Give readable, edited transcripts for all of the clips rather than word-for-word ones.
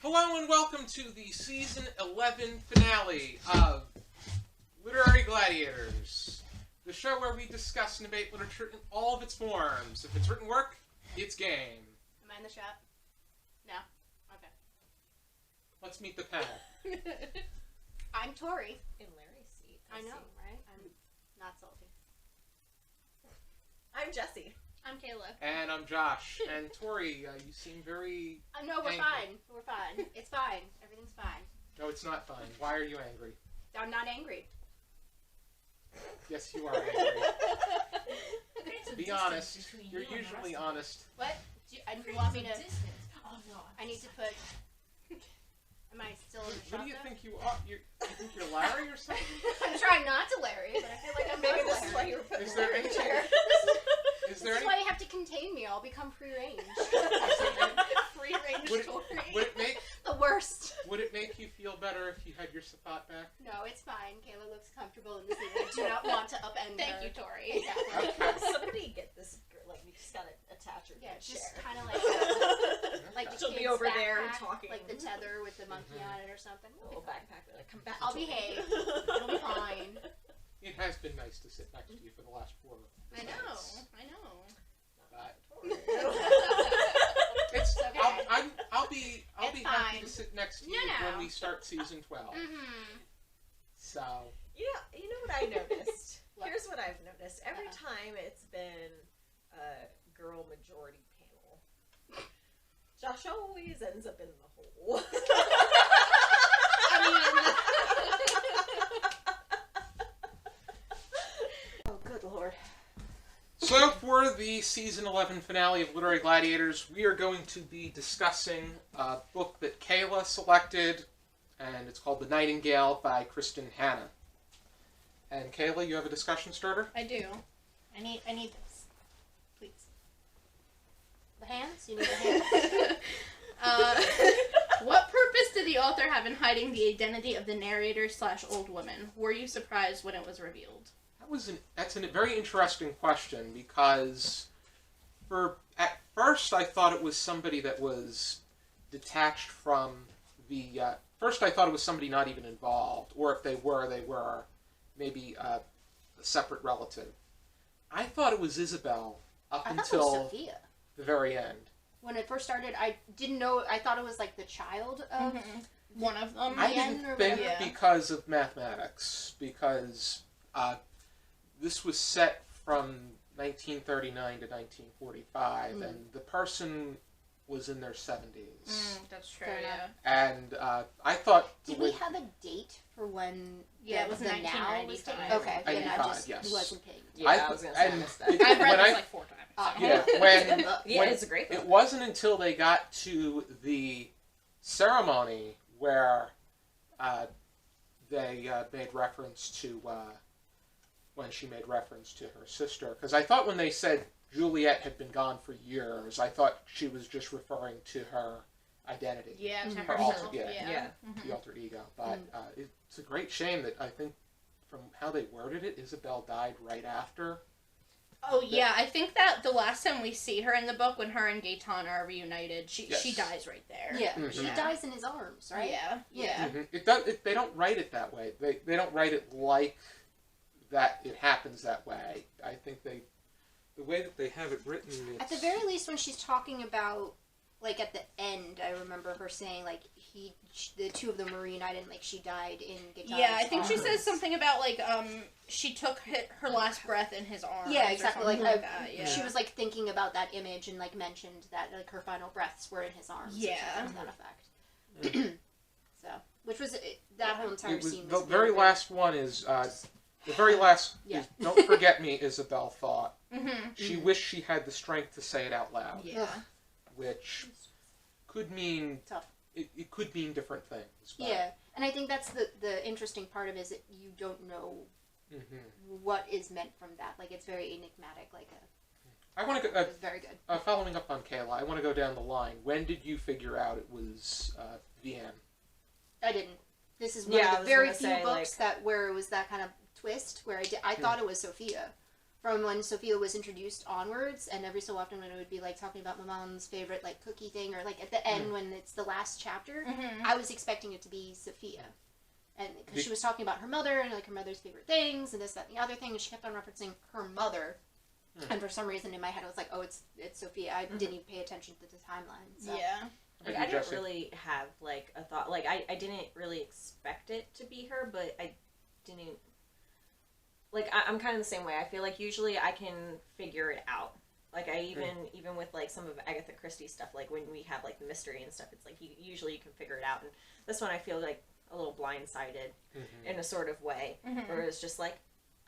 Hello and welcome to the Season 11 finale of Literary Gladiators, the show where we discuss and debate literature in all of its forms. If it's written work, it's game. Am I in the shot? No? Okay. Let's meet the panel. I'm Tori. In Larry's seat. I know, right? I'm not salty. I'm Jesi. I'm Kaila. And I'm Josh. And Tori, you seem very... No, we're angry. fine. We're fine. It's fine. Everything's fine. No, it's not fine. Why are you angry? I'm not angry. Yes, you are angry. Be honest. You're usually honest. What? Do you want me to... Oh, no. I need to put... Am I still in the shot, What do you though? think you are? You think you're Larry or something? I'm trying not to Larry, but I feel like I'm Maybe not this is why you were putting Is there Larry in any- chair. Is This there is any... why you have to contain me. I'll become free-range. Free range Would Tori. The worst. Would it make you feel better if you had your spot back? No, it's fine. Kayla looks comfortable in this scene. I do not want to upend her. Thank you, Tori. Exactly. Okay. Somebody get this girl, like, we just gotta attach her to Yeah, the just chair. kind of like the She'll be kid's over there backpack, talking. like the tether with the monkey on it or something. A little backpack, like, come back. I'll Tori. behave. It'll be fine. It has been nice to sit next to you for the last 4 I know. months. I know. But Tori. it's okay. I'll be It's happy fine. to sit next to No, you no. when we start season 12. Mm-hmm. So You know what I noticed? What? Here's what I've noticed. Every Uh-oh. time it's been a girl majority panel, Josh always ends up in the hole. Oh, good lord. So for the season 11 finale of Literary Gladiators, we are going to be discussing a book that Kaila selected, and it's called The Nightingale by Kristin Hannah. And Kaila, you have a discussion starter? I do. I need this. Please. The hands? You need the hands? What purpose did the author have in hiding the identity of the narrator/old woman? Were you surprised when it was revealed? That's a very interesting question, because at first I thought it was somebody that was detached from the... first I thought it was somebody not even involved, or if they were maybe a separate relative. I thought it was Isabel up I thought it was until Sophia. the very end. When it first started, I didn't know. I thought it was like the child of one of them. I Yen didn't or think whatever. because of mathematics, because this was set from 1939 to 1945, and the person was in their 70s. That's true. Fair Yeah. And I thought... Did we have a date for when? Yeah, it was the now was 1995. taken? Okay, yeah, I 95, just yes. wasn't paying. Yeah, I was gonna say I missed that. I've read when this I- like 4 times. Oh. Yeah, Yeah, when it's a great book. it wasn't until they got to the ceremony where they made reference to when she made reference to her sister, because I thought when they said Juliet had been gone for years, I thought she was just referring to her identity, Yeah, to her herself. alter, yeah, Yeah. the alter ego. But it's a great shame that I think from how they worded it, Isabel died right after. Oh yeah, I think that the last time we see her in the book, when her and Gaetan are reunited, she Yes. dies right there. Yeah, Mhm. she Yeah. dies in his arms, right? Yeah. Yeah. They don't write it that way. They don't write it like that. It happens that way. I think the way that they have it written. It's, At the very least, when she's talking about, like at the end, I remember her saying like the two of them were reunited, and like she died in Gaetan's Yeah, I think she arms. says something about like she took her last breath in his arms. Yeah, or exactly. something Like that. Yeah. she was like thinking about that image and like mentioned that like her final breaths were in his arms. Yeah. or something to that effect. So, which was that whole entire It was, scene. the Was very very last one is the very last. Yeah. Is, don't forget me, Isabel thought. Mm-hmm. She wished she had the strength to say it out loud, Yeah. Ugh. which could mean Tough. It could mean different things. But, Yeah, and I think that's the interesting part of it is that you don't know what is meant from that. Like it's very enigmatic. Like I want to it go. was very good. Following up on Kaila, I want to go down the line. When did you figure out it was Vienne? I didn't. This is one Yeah, I of the was very gonna few say, books that where it was that kind of twist where I thought it was Sophia from when Sophia was introduced onwards, and every so often when it would be like talking about my mom's favorite like cookie thing, or like at the end when it's the last chapter, I was expecting it to be Sophia, and because she was talking about her mother and like her mother's favorite things and this, that, and the other thing, and she kept on referencing her mother, and for some reason in my head I was like, oh, it's Sophia. I didn't even pay attention to the timeline. So. Yeah. Like, I didn't really have, like, a thought. Like, I didn't really expect it to be her, but I didn't... Like, I'm kind of the same way. I feel like usually I can figure it out. Like, I even with, like, some of Agatha Christie stuff, like, when we have, like, the mystery and stuff, it's like, usually you can figure it out. And this one I feel, like, a little blindsided in a sort of way, where it's just like,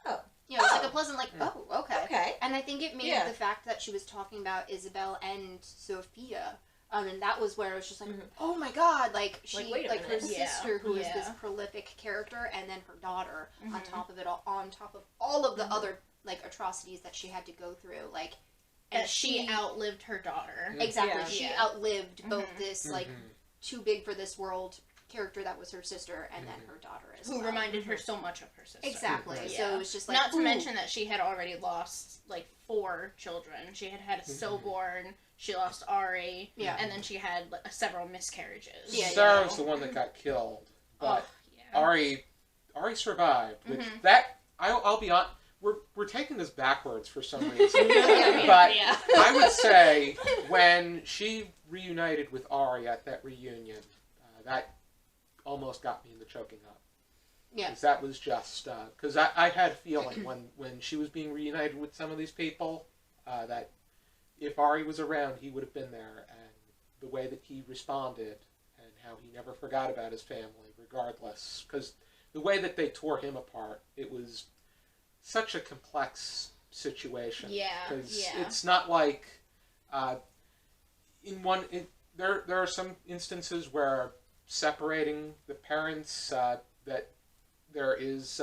oh. Yeah, it was like a pleasant, like, oh, okay. Okay. And I think it made the fact that she was talking about Isabel and Sophia... and that was where I was just like, oh my god, like, she, like her sister, who is this prolific character, and then her daughter, on top of it all, on top of all of the other, like, atrocities that she had to go through, like, and she outlived her daughter. Exactly, she outlived both this, like, too big for this world character that was her sister, and then her daughter as well. Who reminded her so much of her sister. Exactly, so it was just like, not to mention that she had already lost, like, 4 children. She had had a stillborn, she lost Ari, and then she had several miscarriages. Sarah was the one that got killed, but Ari survived. Which I'll be honest, we're taking this backwards for some reason. But I would say when she reunited with Ari at that reunion, that almost got me in the choking up. Yeah. Because that was just because I had a feeling when she was being reunited with some of these people that if Ari was around, he would have been there, and the way that he responded and how he never forgot about his family, regardless, because the way that they tore him apart, it was such a complex situation. Yeah, because it's not like there are some instances where separating the parents that there is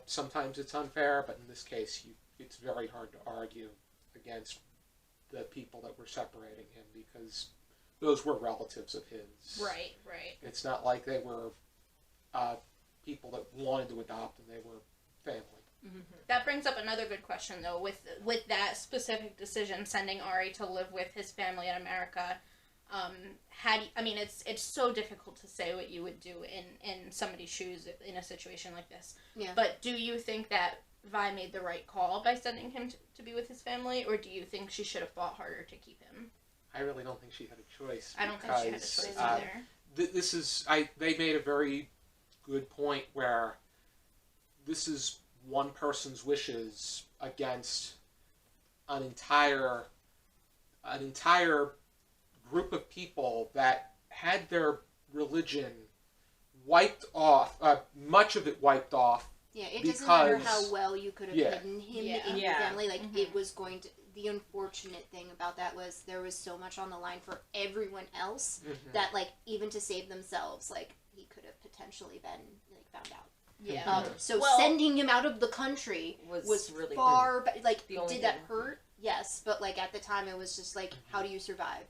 sometimes it's unfair, but in this case it's very hard to argue against the people that were separating him because those were relatives of his. Right. It's not like they were people that wanted to adopt and they were family. That brings up another good question, though. With that specific decision, sending Ari to live with his family in America, it's so difficult to say what you would do in somebody's shoes in a situation like this. Yeah. But do you think that Vi made the right call by sending him to be with his family, or do you think she should have fought harder to keep him? I really don't think she had a choice. I don't think she had a choice either. They made a very good point where this is one person's wishes against an entire group of people that had their religion wiped off, much of it wiped off. Yeah, it doesn't matter how well you could have hidden him in your family. Like, it was going to... The unfortunate thing about that was there was so much on the line for everyone else that, like, even to save themselves, like, he could have potentially been, like, found out. Yeah. Sending him out of the country was really far... Like, did that hurt? Yes, but, like, at the time it was just, like, how do you survive?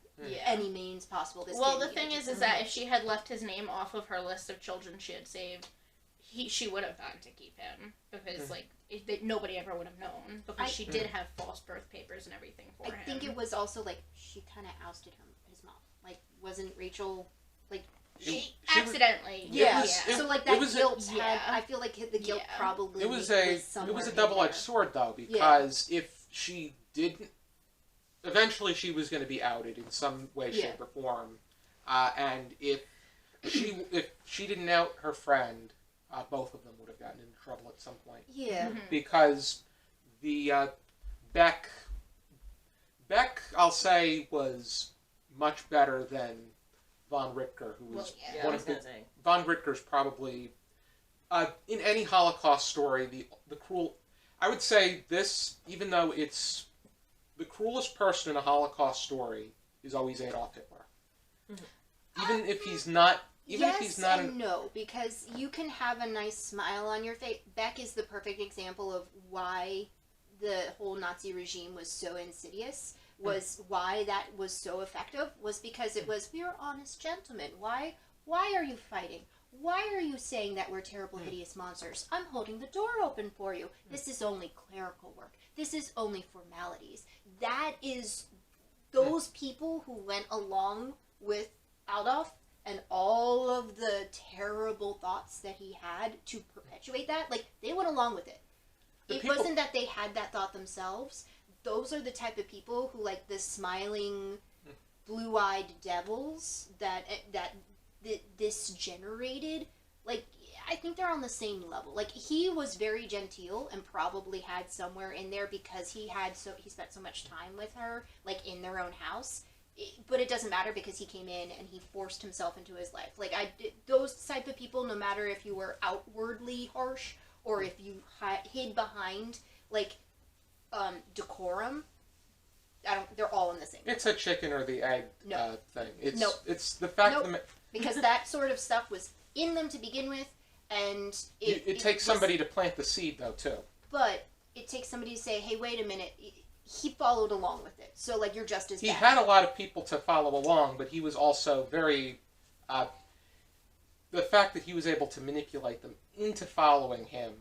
Any means possible. The thing is that if she had left his name off of her list of children she had saved, she would have gotten to keep him because nobody ever would have known because she did have false birth papers and everything for him. I think it was also like she kind of ousted his mom. Like, wasn't Rachel like she accidentally? So like that guilt had. I feel like the guilt probably. It was a double-edged sword though, because if she didn't, eventually she was going to be outed in some way, shape, or form, and if she didn't out her friend. Both of them would have gotten into trouble at some point. Yeah. Because the Beck, I'll say, was much better than von Rittger, who was one of the... Von Ritger's probably, in any Holocaust story, the cruel... I would say this, even though it's... The cruelest person in a Holocaust story is always Adolf Hitler. Even if he's not... No, because you can have a nice smile on your face. Beck is the perfect example of why the whole Nazi regime was so insidious, why that was so effective, was because it was, we are honest gentlemen. Why are you fighting? Why are you saying that we're terrible, hideous monsters? I'm holding the door open for you. This is only clerical work. This is only formalities. That is those people who went along with Aldolf and all of the terrible thoughts that he had to perpetuate that, like, they went along with it. It wasn't that they had that thought themselves. Those are the type of people who, like, the smiling, blue-eyed devils that this generated, like, I think they're on the same level. Like, he was very genteel and probably had somewhere in there because he spent so much time with her, like, in their own house. But it doesn't matter because he came in and he forced himself into his life. Like, those type of people, no matter if you were outwardly harsh or if you hid behind, like, decorum, they're all in the same. It's a chicken or the egg thing. It's the fact that... Because that sort of stuff was in them to begin with, and it takes somebody to plant the seed, though, too. But it takes somebody to say, hey, wait a minute, he followed along with it. So, like, you're just as bad. He had a lot of people to follow along, but he was also very... the fact that he was able to manipulate them into following him...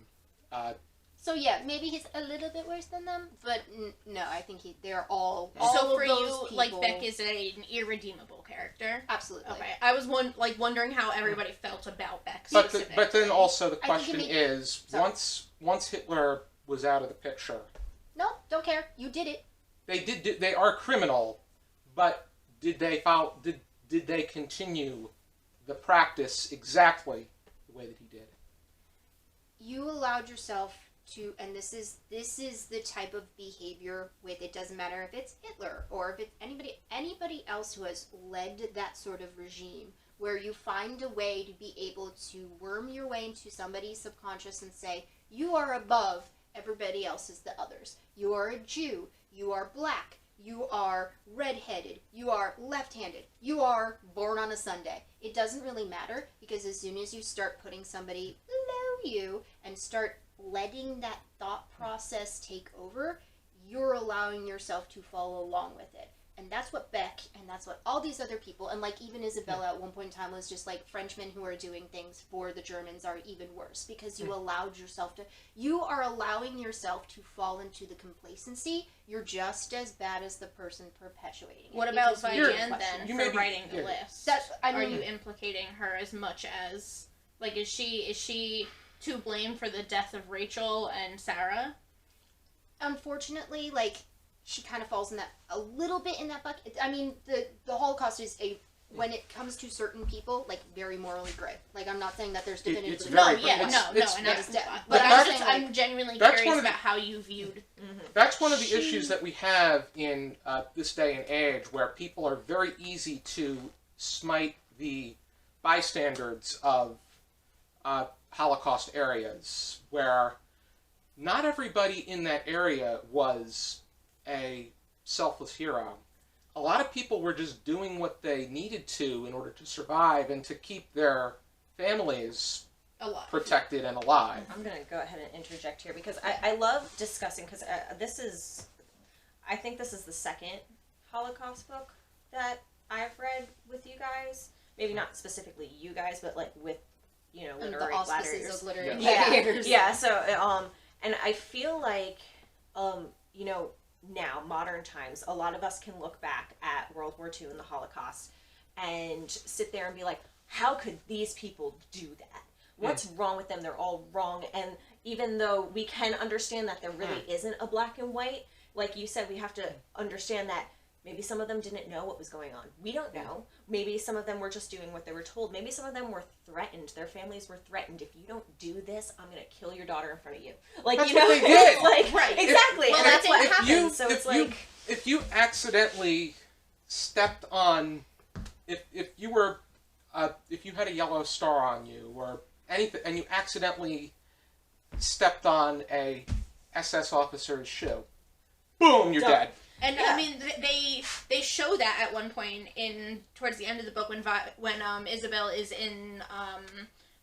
so, yeah, maybe he's a little bit worse than them, but no, I think they're all So for of those you, people, like, Beck is an irredeemable character? Absolutely. Okay. I was wondering how everybody felt about Beck But then also the question is, Sorry. once Hitler was out of the picture... No, don't care. You did it. They are criminal, but did they continue the practice exactly the way that he did? You allowed yourself to, and this is the type of behavior with, it doesn't matter if it's Hitler or if it's anybody else who has led that sort of regime, where you find a way to be able to worm your way into somebody's subconscious and say, you are above everybody else is the others. You are a Jew. You are black. You are redheaded. You are left-handed. You are born on a Sunday. It doesn't really matter, because as soon as you start putting somebody below you and start letting that thought process take over, you're allowing yourself to follow along with it. And that's what Beck, and that's what all these other people, and like even Isabella at one point in time was just like, Frenchmen who are doing things for the Germans are even worse, because you are allowing yourself to fall into the complacency. You're just as bad as the person perpetuating it. What about Vivian then, for writing the list? Are you implicating her as much as, like, is she to blame for the death of Rachel and Sarah? Unfortunately, like, she kind of falls in that, a little bit in that bucket. I mean, the Holocaust is when it comes to certain people, like, very morally gray. Like, I'm not saying that there's definitively... But I'm genuinely curious about how you viewed... That's one of the issues that we have in this day and age, where people are very easy to smite the bystanders of Holocaust areas, where not everybody in that area was a selfless hero. A lot of people were just doing what they needed to in order to survive and to keep their families protected and alive. I'm going to go ahead and interject here, because I love discussing, because I think this is the second Holocaust book that I've read with you guys. Maybe not specifically you guys, but like with, literary gladiators. Yeah, so, and I feel like, now, modern times, a lot of us can look back at World War II and the Holocaust and sit there and be like, how could these people do that? What's wrong with them? They're all wrong. And even though we can understand that there really isn't a black and white, like you said, we have to understand that maybe some of them didn't know what was going on. We don't know. Maybe some of them were just doing what they were told. Maybe some of them were threatened. Their families were threatened. If you don't do this, I'm going to kill your daughter in front of you. Like, that's what they did. Like, right. Exactly. Well, and that's what happens. So it's like... If you accidentally stepped on... If you had a yellow star on you, or anything, and you accidentally stepped on a SS officer's shoe, boom, you're dead. And I mean, they show that at one point towards the end of the book when Isabel is in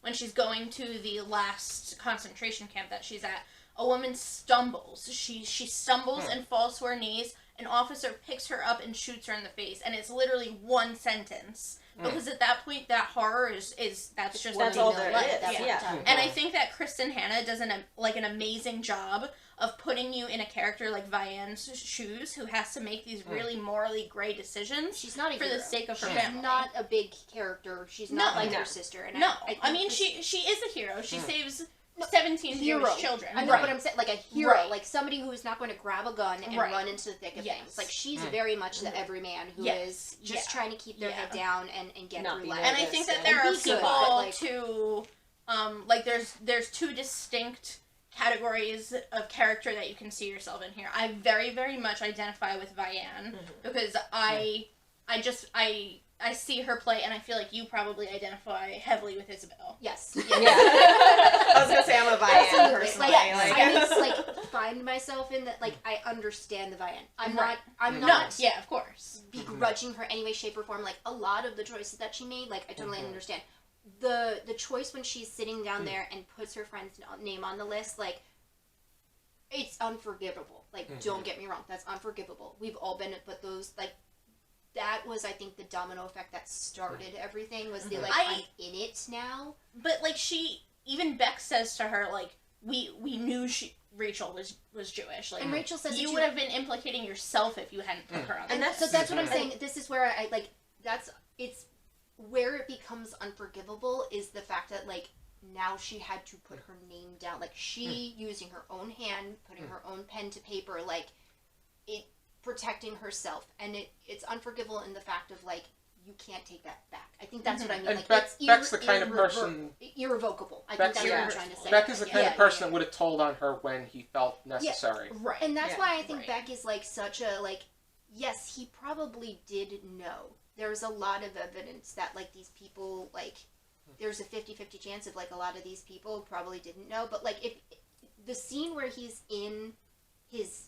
when she's going to the last concentration camp that she's at. A woman stumbles. She stumbles and falls to her knees. An officer picks her up and shoots her in the face, and it's literally one sentence because at that point, that horror is that's just That's what all they there know is. life. Yeah. And I think that Kristin Hanna does an amazing job of putting you in a character like Vianne's shoes, who has to make these really morally gray decisions. She's not a for hero. the sake of her She's family. not a big character. She's not like No. her sister. And No, I mean think she is a hero. She saves 17 hero Jewish children. I know what I'm saying. Like a hero, Right. like somebody who's not going to grab a gun and Right. run into the thick of Yes. things. Like she's very much the everyman who Yes. is just Yeah. trying to keep their head down and get Not through be life. And I nervous think that and there are be good, people but, like- to, like there's two distinct categories of character that you can see yourself in here. I very, very much identify with Vianne because I see her play, and I feel like you probably identify heavily with Isabel. Yes. Yeah. I was gonna say I'm a Vianne Absolutely. personally. Like, I find myself in that. Like I understand the Vianne. I'm Right. not Yeah, of course. begrudging her any way, shape, or form. Like a lot of the choices that she made, like I totally understand. The choice when she's sitting down there and puts her friend's name on the list, like it's unforgivable. Like don't get me wrong, that's unforgivable. We've all been, but those like. That was, I think, the domino effect that started everything. Was the like, I'm in it now. But like even Beck says to her, like we knew Rachel was Jewish. Like And Rachel says you would have been implicating yourself if you hadn't put her on. And that's what I'm saying. This is where I like. It's where it becomes unforgivable is the fact that like now she had to put her name down. Like she using her own hand, putting her own pen to paper, like it. Protecting herself, and it's unforgivable in the fact of like you can't take that back. I think that's what I mean. And like Beck's the kind of person irrevocable. I Beck's think that's what I'm trying to say. Beck is the kind of person that would have told on her when he felt necessary. Right. And that's why I think Right. Beck is like such a like. Yes, he probably did know. There's a lot of evidence that like these people like. There's a 50-50 chance of like a lot of these people probably didn't know, but like if the scene where he's in. His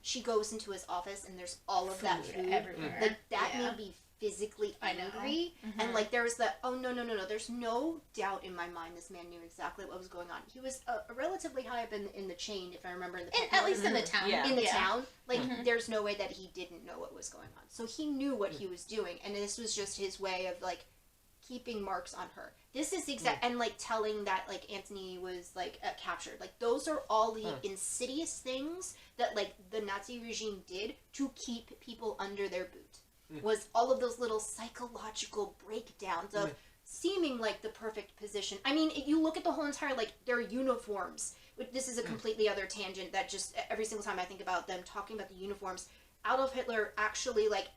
she goes into his office and there's all of that food everywhere. like that made me physically I know. angry and like there was the no there's no doubt in my mind this man knew exactly what was going on. He was relatively high up in the chain if I remember in the At least in the town. Yeah. in the town like there's no way that he didn't know what was going on, so he knew what he was doing, and this was just his way of like keeping marks on her. This is and like telling that like Antony was like captured. Like those are all the insidious things that like the Nazi regime did to keep people under their boot. Was all of those little psychological breakdowns of seeming like the perfect position. I mean, if you look at the whole entire like their uniforms. This is a completely other tangent that just every single time I think about them talking about the uniforms, Adolf Hitler actually like.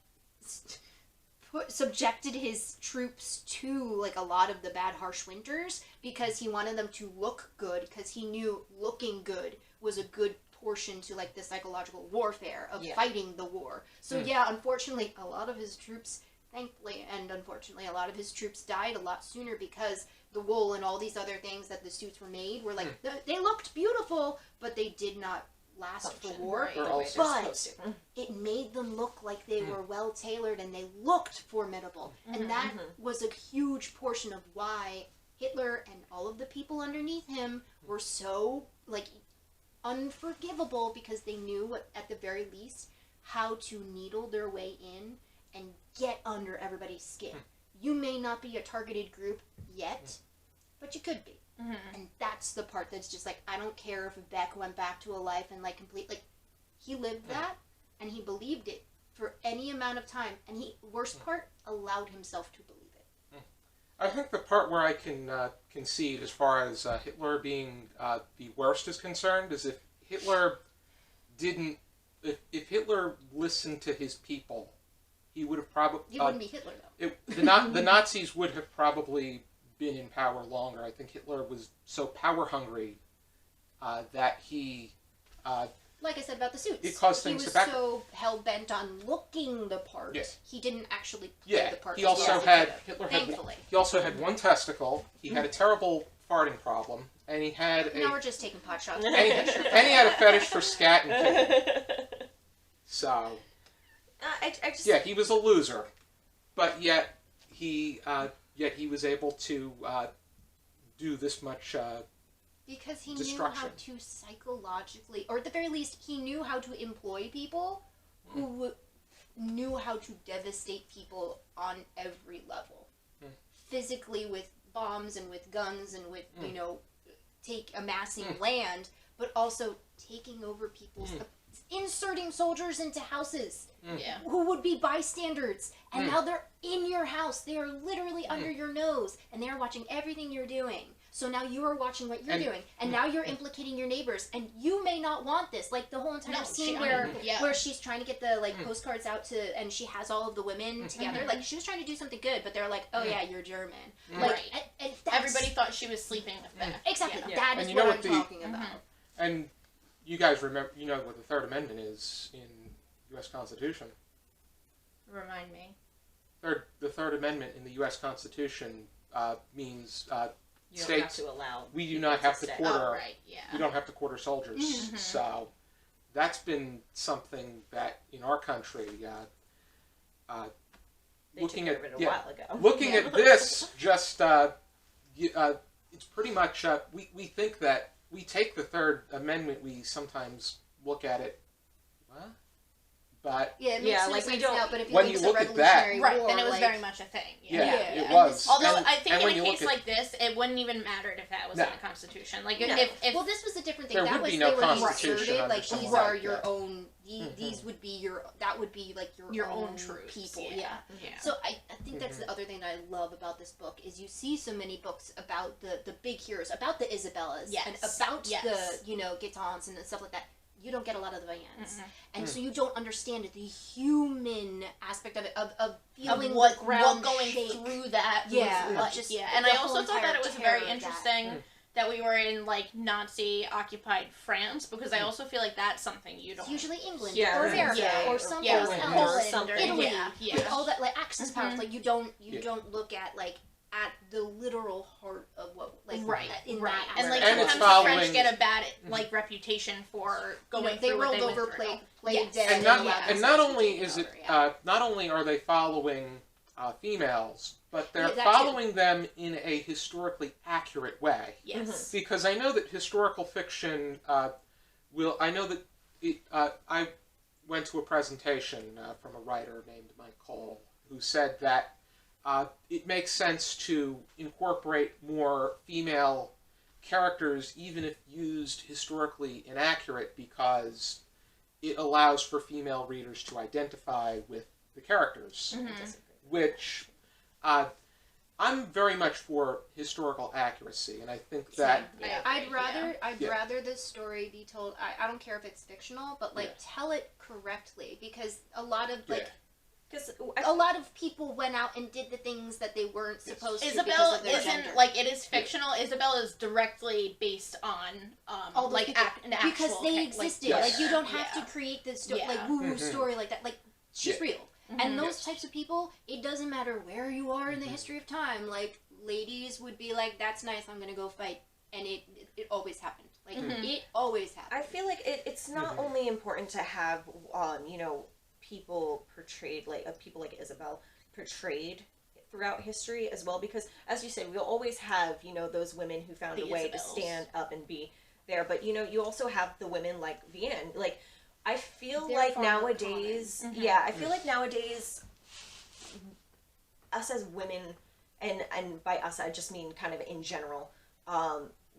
Subjected his troops to like a lot of the bad harsh winters because he wanted them to look good, because he knew looking good was a good portion to like the psychological warfare of fighting the war. So unfortunately a lot of his troops, thankfully and unfortunately, a lot of his troops died a lot sooner because the wool and all these other things that the suits were made were like they looked beautiful, but they did not last for war. But it made them look like they were well tailored and they looked formidable. And that was a huge portion of why Hitler and all of the people underneath him were so like unforgivable, because they knew what, at the very least, how to needle their way in and get under everybody's skin. You may not be a targeted group yet, but you could be. And that's the part that's just like, I don't care if Beck went back to a life and like he lived that and he believed it for any amount of time, and he, worst part, allowed himself to believe it. I think the part where I can concede as far as Hitler being the worst is concerned is if Hitler didn't, if Hitler listened to his people, he would have probably... He wouldn't be Hitler, though. The Nazis would have probably been in power longer. I think Hitler was so power hungry that he... like I said about the suits, it caused things he was to back... so hell-bent on looking the part, Yes. he didn't actually play the part. He also had... Hitler had... Thankfully. He also had one testicle, he had a terrible farting problem, and he had Now we're just taking pot shots. and he had a fetish for scat and kicking. So... I just... Yeah, he was a loser, but yet he was able to do this much because he destruction. knew how to psychologically, or at the very least, he knew how to employ people who knew how to devastate people on every level. physically with bombs and with guns and with, amassing land, but also taking over people's, inserting soldiers into houses Yeah. who would be bystanders, and now they're in your house. They are literally under your nose, and they are watching everything you're doing. So now you are watching what you're doing, and now you're implicating your neighbors, and you may not want this. Like the whole entire scene where she's trying to get the postcards out to, and she has all of the women together. Like she was trying to do something good, but they're like, "Oh yeah, you're German." Like, and Everybody thought she was sleeping with them. exactly. Yeah. That is And what I'm talking about. And you guys remember, what the Third Amendment is in U.S. Constitution. Remind me. The Third Amendment in the U.S. Constitution means You don't states have to allow. we do not have to stay. quarter. Oh, right, yeah. We don't have to quarter soldiers. So that's been something that in our country, They looking took at care of it a while ago. looking at this, just it's pretty much we think that we take the Third Amendment. We sometimes look at it, what? But Yeah, it makes no like, we sense don't- now, but if you when look you at the look at that- Revolutionary Right, War, then it was like, very much a thing. yeah, Yeah, it and was. this- Although And- I think and in when a you case look at- like this, it wouldn't even matter if that was No. in the Constitution. Like No. if well, this was a different thing. There That would was be no they were constitution inserted. under Like some these right, are your yeah. own. These would be your. That would be like your own own troops, people. yeah. So I think that's the other thing that I love about this book is you see so many books about the big heroes, about the Isabellas, Yes. and about Yes. the Gaetans and stuff like that. You don't get a lot of the Vians, and so you don't understand the human aspect of it, of feeling of what the ground going shake. through that Yeah, was like, just and the I whole also thought that entire it was terror very of that. interesting that we were in like Nazi occupied France, because I also feel like that's something you don't. It's usually England Yeah, or right. America Yeah, or or someplace Poland else, or something. Italy, Yeah, yeah. with all that like Axis powers. Like you don't Yeah. don't look at like at the literal heart of what like Right, in right, that and like And it's sometimes the French following- get a bad like reputation for going they through what rolled they went over, through. played Yes. dead, and not allowed and themselves not to only take is it over, yeah. not only are they following females, but they're Yeah, that too. following them in a historically accurate way. Yes. Because I know that historical fiction will. I know that it. I went to a presentation from a writer named Mike Cole who said that it makes sense to incorporate more female characters, even if used historically inaccurate, because it allows for female readers to identify with the characters, which I'm very much for historical accuracy, and I think that Yeah. I'd Yeah. rather this story be told. I don't care if it's fictional, but like Yeah. tell it correctly, because a lot of like. Yeah. Because A lot of people went out and did the things that they weren't supposed to Isabel because of their isn't gender. like it is fictional. Isabel is directly based on All those like people, an actual because they like, existed. Yes. Like you don't have Yeah. to create this Yeah. like woo-woo Mhm. story like that. Like she's Yeah. real, Mhm. and those Yes. types of people. It doesn't matter where you are in the history of time. Like ladies would be like, "That's nice. I'm gonna go fight," and it always happened. Like it always happened. I feel like it's not only important to have people portrayed like people like Isabel portrayed throughout history as well, because as you said, we'll always have those women who found The a way to Isabels. stand up and be there, but you also have the women like Vienne. Like I feel They're like far more nowadays, common. yeah, I feel like nowadays us as women, and by us I just mean kind of in general,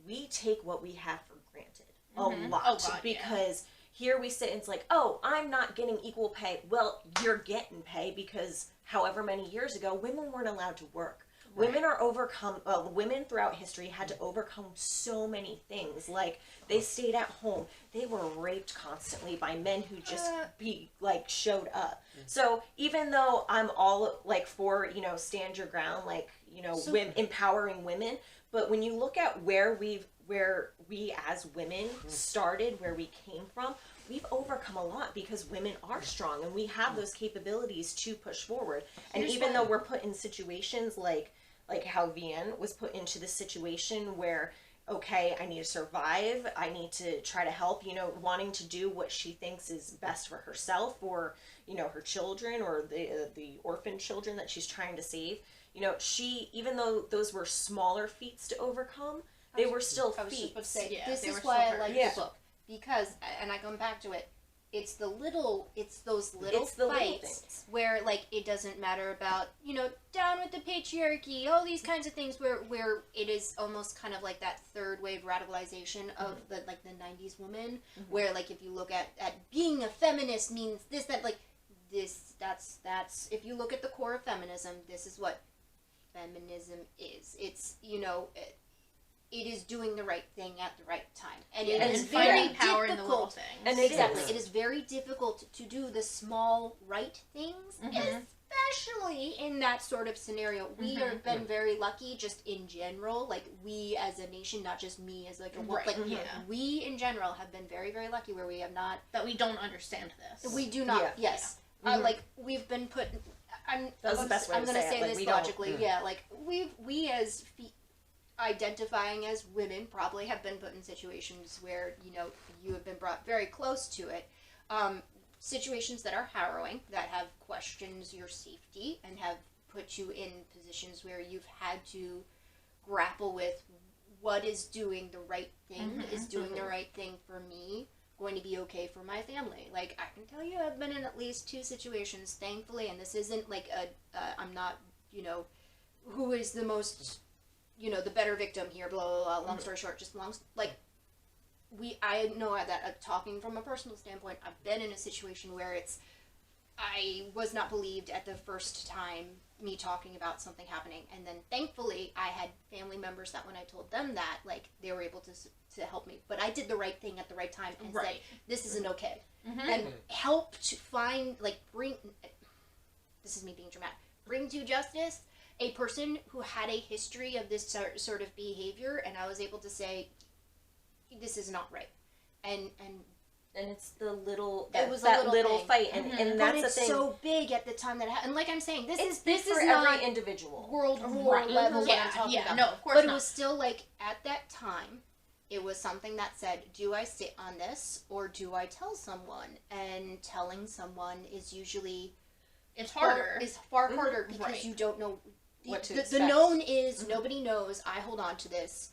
we take what we have for granted a lot. Oh, God, yeah. Because here we sit and it's like, oh, I'm not getting equal pay. Well, you're getting pay because however many years ago, women weren't allowed to work. Right. Women throughout history had to overcome so many things. Like, they stayed at home. They were raped constantly by men who just showed up. So even though I'm all like for, stand your ground, like, empowering women, but when you look at where we as women started, where we came from, we've overcome a lot because women are strong and we have those capabilities to push forward. And even though we're put in situations like how Vienne was put into the situation where, okay, I need to survive, I need to try to help, wanting to do what she thinks is best for herself or, her children or the orphan children that she's trying to save. She, even though those were smaller feats to overcome, they were still I was just feats. about to say, Yeah, this they is were why still I like hers. the book, because, and I come back to it, it's those little It's the little fights things. where, like, it doesn't matter about, down with the patriarchy, all these kinds of things where it is almost kind of like that third wave radicalization of the 90s woman, where, like, if you look at being a feminist means this, that, like, that's if you look at the core of feminism, this is what feminism is. It's, it is doing the right thing at the right time. And it is very power in the little difficult. things. And Exactly. It is very difficult to do the small right things, especially in that sort of scenario. We have been very lucky just in general, like we as a nation, not just me as like a woman. Right, we in general have been very, very lucky where we have not... That we don't understand this. We do not, yes. Like, we've been put... That's the best way I'm to going to say it. say Like, this we don't- logically, like, we as... identifying as women probably have been put in situations where you have been brought very close to it, situations that are harrowing, that have questioned your safety and have put you in positions where you've had to grapple with what is doing the right thing, is doing the right thing for me going to be okay for my family. Like, I can tell you I've been in at least 2 situations, thankfully, and this isn't like I'm not who is the most the better victim here, blah, blah, blah. Long story short, I know that, talking from a personal standpoint, I've been in a situation where I was not believed at the first time me talking about something happening, and then thankfully I had family members that when I told them that, like, they were able to help me, but I did the right thing at the right time and said, this isn't okay, and helped find, like, this is me being dramatic, bring to justice a person who had a history of this sort of behavior, and I was able to say, this is not right. And it's the little, it was that a little thing. fight, and but it's it's the thing. so big at the time that it happened. And like I'm saying, this is for not every individual. World War level what I'm talking about. No, of course but not. It was still, like, at that time, it was something that said, do I sit on this, or do I tell someone? And telling someone is usually... It's harder. Is far harder because you don't know... What to the expect. known is nobody knows. I hold on to this,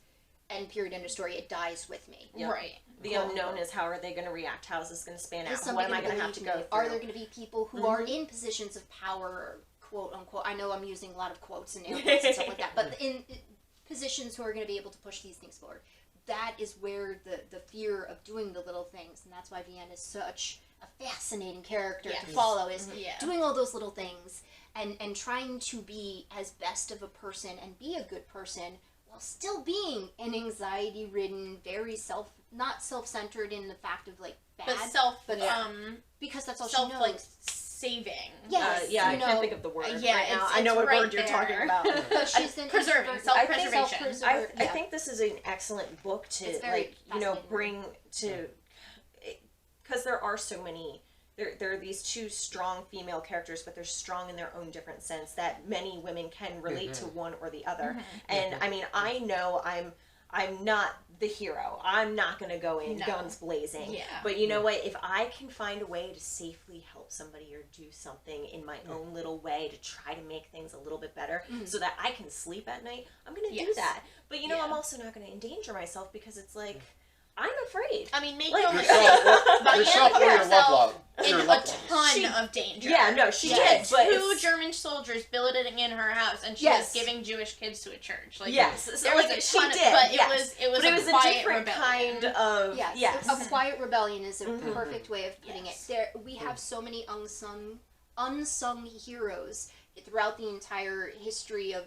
and period, end of story. It dies with me. Yep. Right. The unknown is, how are they going to react? How is this going to span Is out? What am I somebody going to have to believe go me? through? Are there going to be people who are in positions of power, quote unquote? I know I'm using a lot of quotes and air quotes and stuff like that, but in positions who are going to be able to push these things forward. That is where the fear of doing the little things, and that's why Vienna is such a fascinating character to follow, is doing all those little things. And trying to be as best of a person and be a good person while still being an anxiety-ridden, very not self-centered in the fact of, like, bad. But because that's all she knows. like, saving. Yes, I can't think of the word right now. It's I know what right word you're talking about. But she's an Preserving, self-preservation. I think this is an excellent book to, like, bring to... Because there are so many... There are these 2 strong female characters, but they're strong in their own different sense that many women can relate to one or the other. And I mean, I know I'm not the hero. I'm not going to go in guns blazing. Yeah. But you know what? If I can find a way to safely help somebody or do something in my own little way to try to make things a little bit better so that I can sleep at night, I'm going to do that. But I'm also not going to endanger myself, because it's like, I'm afraid. I mean, make Like, no mistake. yourself or your loved one. In a ton of danger. Yeah, no, she She did. had But 2 German soldiers billeting in her house, and she was giving Jewish kids to a church. Like, yes, there was a ton of, but it was a quiet different rebellion. kind of A quiet rebellion is a perfect way of putting it. We have so many unsung heroes throughout the entire history of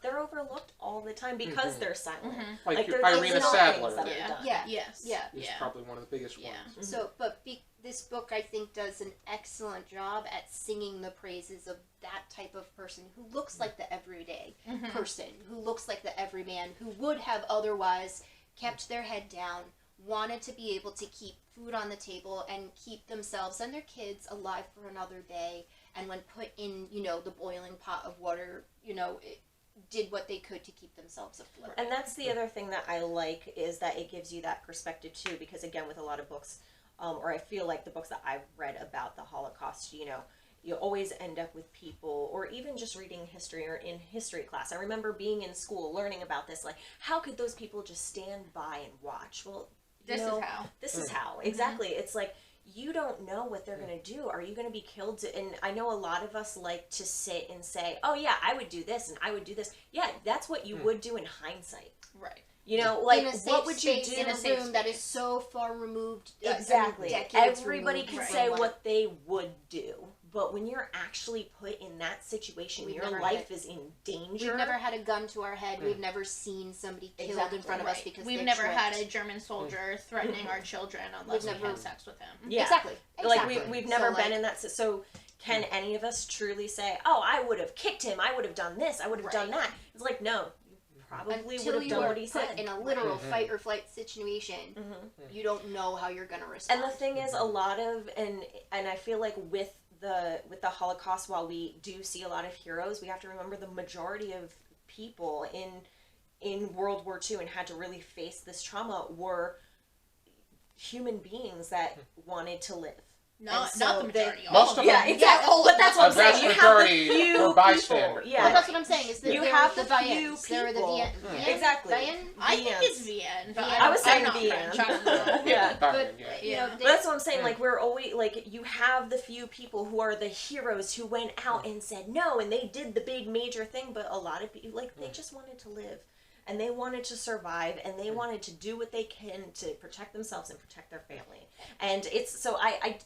they're overlooked all the time because they're silent. Like there's Irina little Sadler. things that are done. Is probably one of the biggest ones. So, but this book, I think, does an excellent job at singing the praises of that type of person who looks like the everyday person, who looks like the everyman, who would have otherwise kept their head down, wanted to be able to keep food on the table and keep themselves and their kids alive for another day, and when put in, the boiling pot of water, did what they could to keep themselves afloat. And that's the other thing that I like, is that it gives you that perspective too, because again, with a lot of books, or I feel like the books that I've read about the Holocaust, you always end up with people, or even just reading history or in history class. I remember being in school learning about this, like, how could those people just stand by and watch? Well, This is how. This is how. Exactly. It's like, you don't know what they're going to do. Are you going to be killed? And I know a lot of us like to sit and say, oh yeah, I would do this and I would do this. Yeah, that's what you would do in hindsight. Right. You know, like, in a safe what would you space, do in a room that is so far removed? Exactly. Decades Everybody removed can from say what they would do. But when you're actually put in that situation, We've your never life had- is in danger. We've never had a gun to our head. We've never seen somebody killed Exactly. in front of us Right. because We've they never tripped. had a German soldier threatening our children unless we never- had sex with him. Yeah. Exactly. Like, Exactly. we've never So, been in that. So, can any of us truly say, oh, I would have kicked him, I would have done this, I would have done that? It's like, no. You probably would until have you done are what he put said. in a literal fight or flight situation, you don't know how you're gonna respond. And the thing is, a lot of, and I feel like with the Holocaust, while we do see a lot of heroes, we have to remember the majority of people in World War II and had to really face this trauma were human beings that wanted to live. Not so the they- majority. Most all of Yeah, them- exactly. Yeah, But that's what I'm a vast saying. You have the majority few were bystanders. people. Yeah. Well, that's what I'm saying. Is that You there have the the few Viens. There are the people. Viens. Exactly. Viens? I think Viens. it's Vienne, but I was saying I'm not Vienne. French, I don't know. Yeah. Darn, But, yeah. you know, Yeah. But that's what I'm saying, like, we're always, like, you have the few people who are the heroes who went out and said no, and they did the big major thing, but a lot of people, like, they just wanted to live, and they wanted to survive, and they wanted to do what they can to protect themselves and protect their family. And it's, so I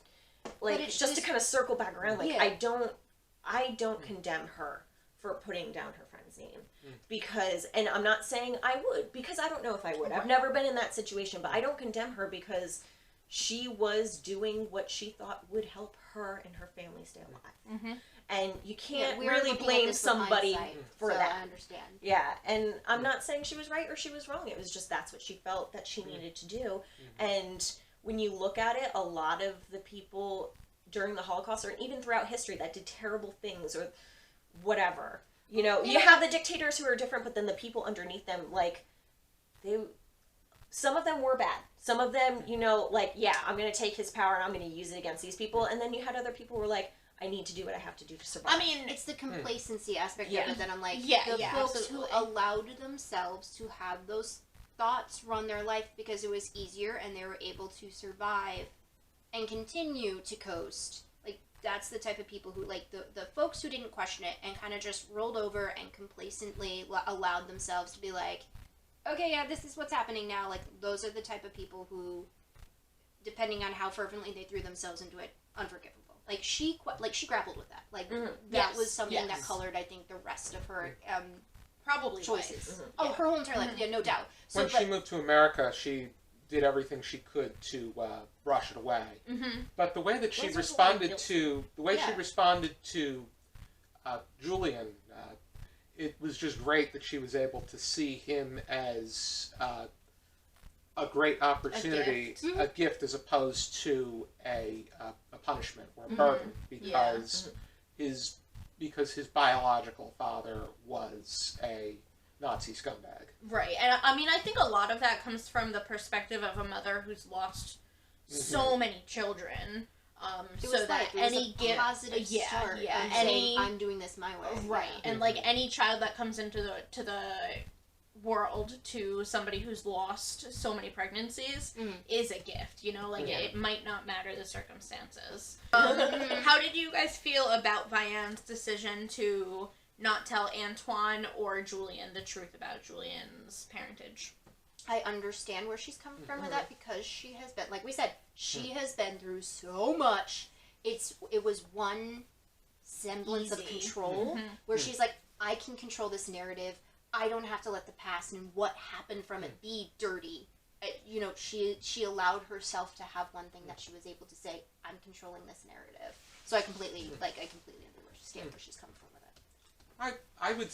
like, it's just to just- kind of circle back around, like, Yeah. I don't condemn her for putting down her friend's name. Because, and I'm not saying I would, because I don't know if I would. I've never been in that situation, but I don't condemn her because she was doing what she thought would help her and her family stay alive. Mhm. And you can't we're really looking at blame this with somebody hindsight, for so that. I understand. Yeah, and I'm not saying she was right or she was wrong. It was just that's what she felt that she needed to do. And when you look at it, a lot of the people during the Holocaust or even throughout history that did terrible things or whatever, you know, you have the dictators who are different, but then the people underneath them, like, some of them were bad. Some of them, you know, like, yeah, I'm going to take his power and I'm going to use it against these people. And then you had other people who were like, I need to do what I have to do to survive. I mean, It's the complacency aspect Yeah. of it that I'm like, Yeah, the yeah, folks absolutely. who allowed themselves to have those thoughts run their life because it was easier and they were able to survive and continue to coast. Like, that's the type of people who, like, the folks who didn't question it and kind of just rolled over and complacently allowed themselves to be like, okay, yeah, this is what's happening now. Like, those are the type of people who, depending on how fervently they threw themselves into it, unforgivable. Like, she grappled with that. Like, that Yes, was something that yes. colored, I think, the rest of her probably choices. life. Oh, her whole entire life, yeah, no doubt. So, When she moved to America, she did everything she could to brush it away. Mm-hmm. But the way that she Those are responded like to she Yeah. responded to Julian, it was just great that she was able to see him as a great opportunity, a gift as opposed to a punishment or a burden, because his biological father was a Nazi scumbag. Right, and I mean, I think a lot of that comes from the perspective of a mother who's lost so many children. it So was that it was any a gift, positive start. And saying, I'm doing this my way. right, Yeah. and like any child that comes into the world to somebody who's lost so many pregnancies is a gift. You know, like it might not matter the circumstances. How did you guys feel about Vianne's decision to not tell Antoine or Julian the truth about Julian's parentage? I understand where she's coming from with that because she has been, like we said, she has been through so much. It was one semblance of Easy. control where she's like, I can control this narrative. I don't have to let the past and what happened from it be dirty. You know, she allowed herself to have one thing that she was able to say, I'm controlling this narrative. So I completely understand where she's coming from with it. I would.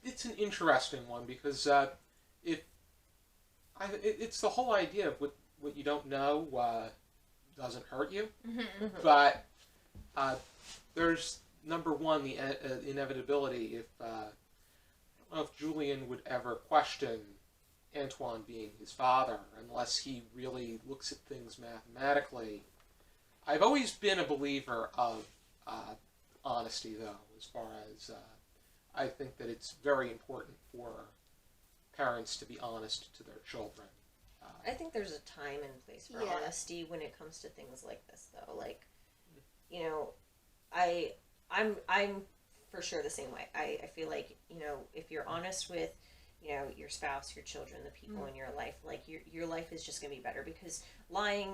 It's an interesting one because it's the whole idea of what you don't know doesn't hurt you. But there's number one, the inevitability. I don't know if Julian would ever question Antoine being his father unless he really looks at things mathematically. I've always been a believer of honesty, though, as far as I think that it's very important for parents to be honest to their children. I think there's a time and place for honesty when it comes to things like this, though. Like, you know, I'm for sure the same way. I feel like, you know, if you're honest with, you know, your spouse, your children, the people in your life, like your life is just gonna be better, because lying,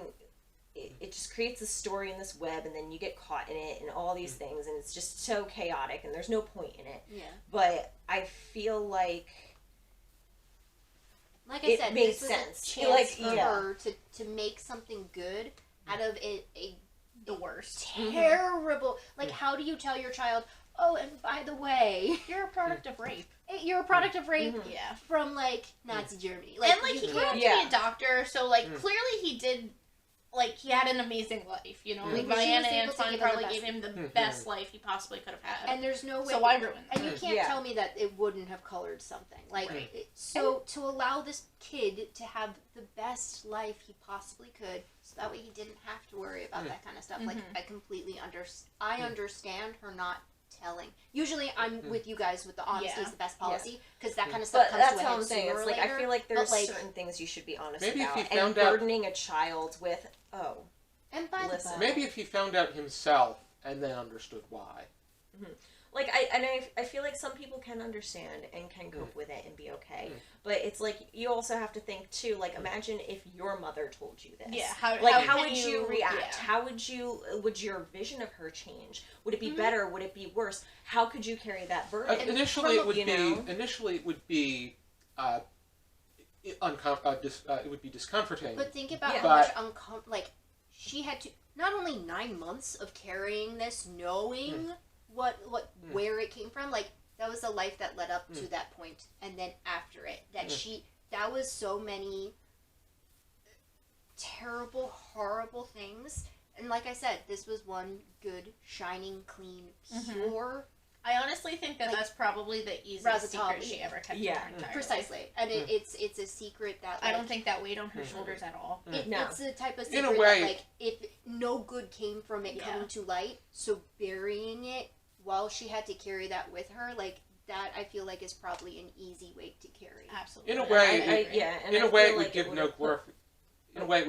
it just creates this story in this web, and then you get caught in it and all these things, and it's just so chaotic, and there's no point in it. Yeah. But I feel like I said, made this was sense. a chance for her to make something good out of the worst. Terrible. Like, how do you tell your child, oh, and by the way, You're a product of rape. you're a product of rape Yeah. from, like, Nazi Germany. And, like, you he grew can't- up to be a doctor, so, like, clearly he did, like, he had an amazing life, you know? Like, She was Diana able to Antoine give him probably the gave best. him the best life he possibly could have had. And there's no way. So why ruin that? And you can't tell me that it wouldn't have colored something. Like, so to allow this kid to have the best life he possibly could, so that way he didn't have to worry about that kind of stuff. Like, I completely understand her not telling. Usually, I'm with you guys with the honesty is the best policy, because that kind of stuff comes to a that's head what I'm saying. sooner or It's like, later. I feel like there's like, certain things you should be honest Maybe if about, he found and out- burdening a child with, and by Listen. the way, Maybe if he found out himself and then understood why. like, I feel like some people can understand and can cope with it and be okay, but it's like, you also have to think too, like, imagine if your mother told you this. Yeah, how can would you react? Yeah. How would your vision of her change? Would it be better? Would it be worse? How could you carry that burden? Initially, it would you be it would be discomforting. but think about Yeah. how much like, she had to, not only 9 months of carrying this, knowing where it came from, like, that was the life that led up to that point, and then after it, that was so many terrible, horrible things, and like I said, this was one good, shining, clean, pure, I honestly think that that's probably the easiest secret she ever kept in her entire precisely, life. and it's a secret that, like, I don't think that weighed on her shoulders at all. It's the type of In a secret way- that, like, if no good came from it coming to light, so burying it while she had to carry that with her, like, that I feel like is probably an easy weight to carry. Absolutely. In a way, it would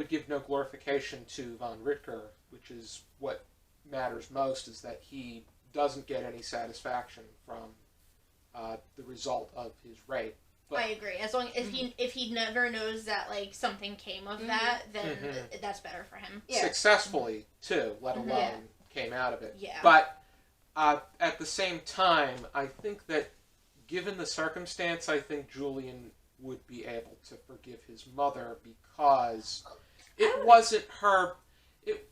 give no glorification to von Rittger, which is what matters most, is that he doesn't get any satisfaction from the result of his rape. But, I agree. As long if he never knows that, like, something came of that, then that's better for him. successfully too, let alone came out of it. Yeah. But at the same time, I think that given the circumstance, I think Julian would be able to forgive his mother, because it wasn't her. It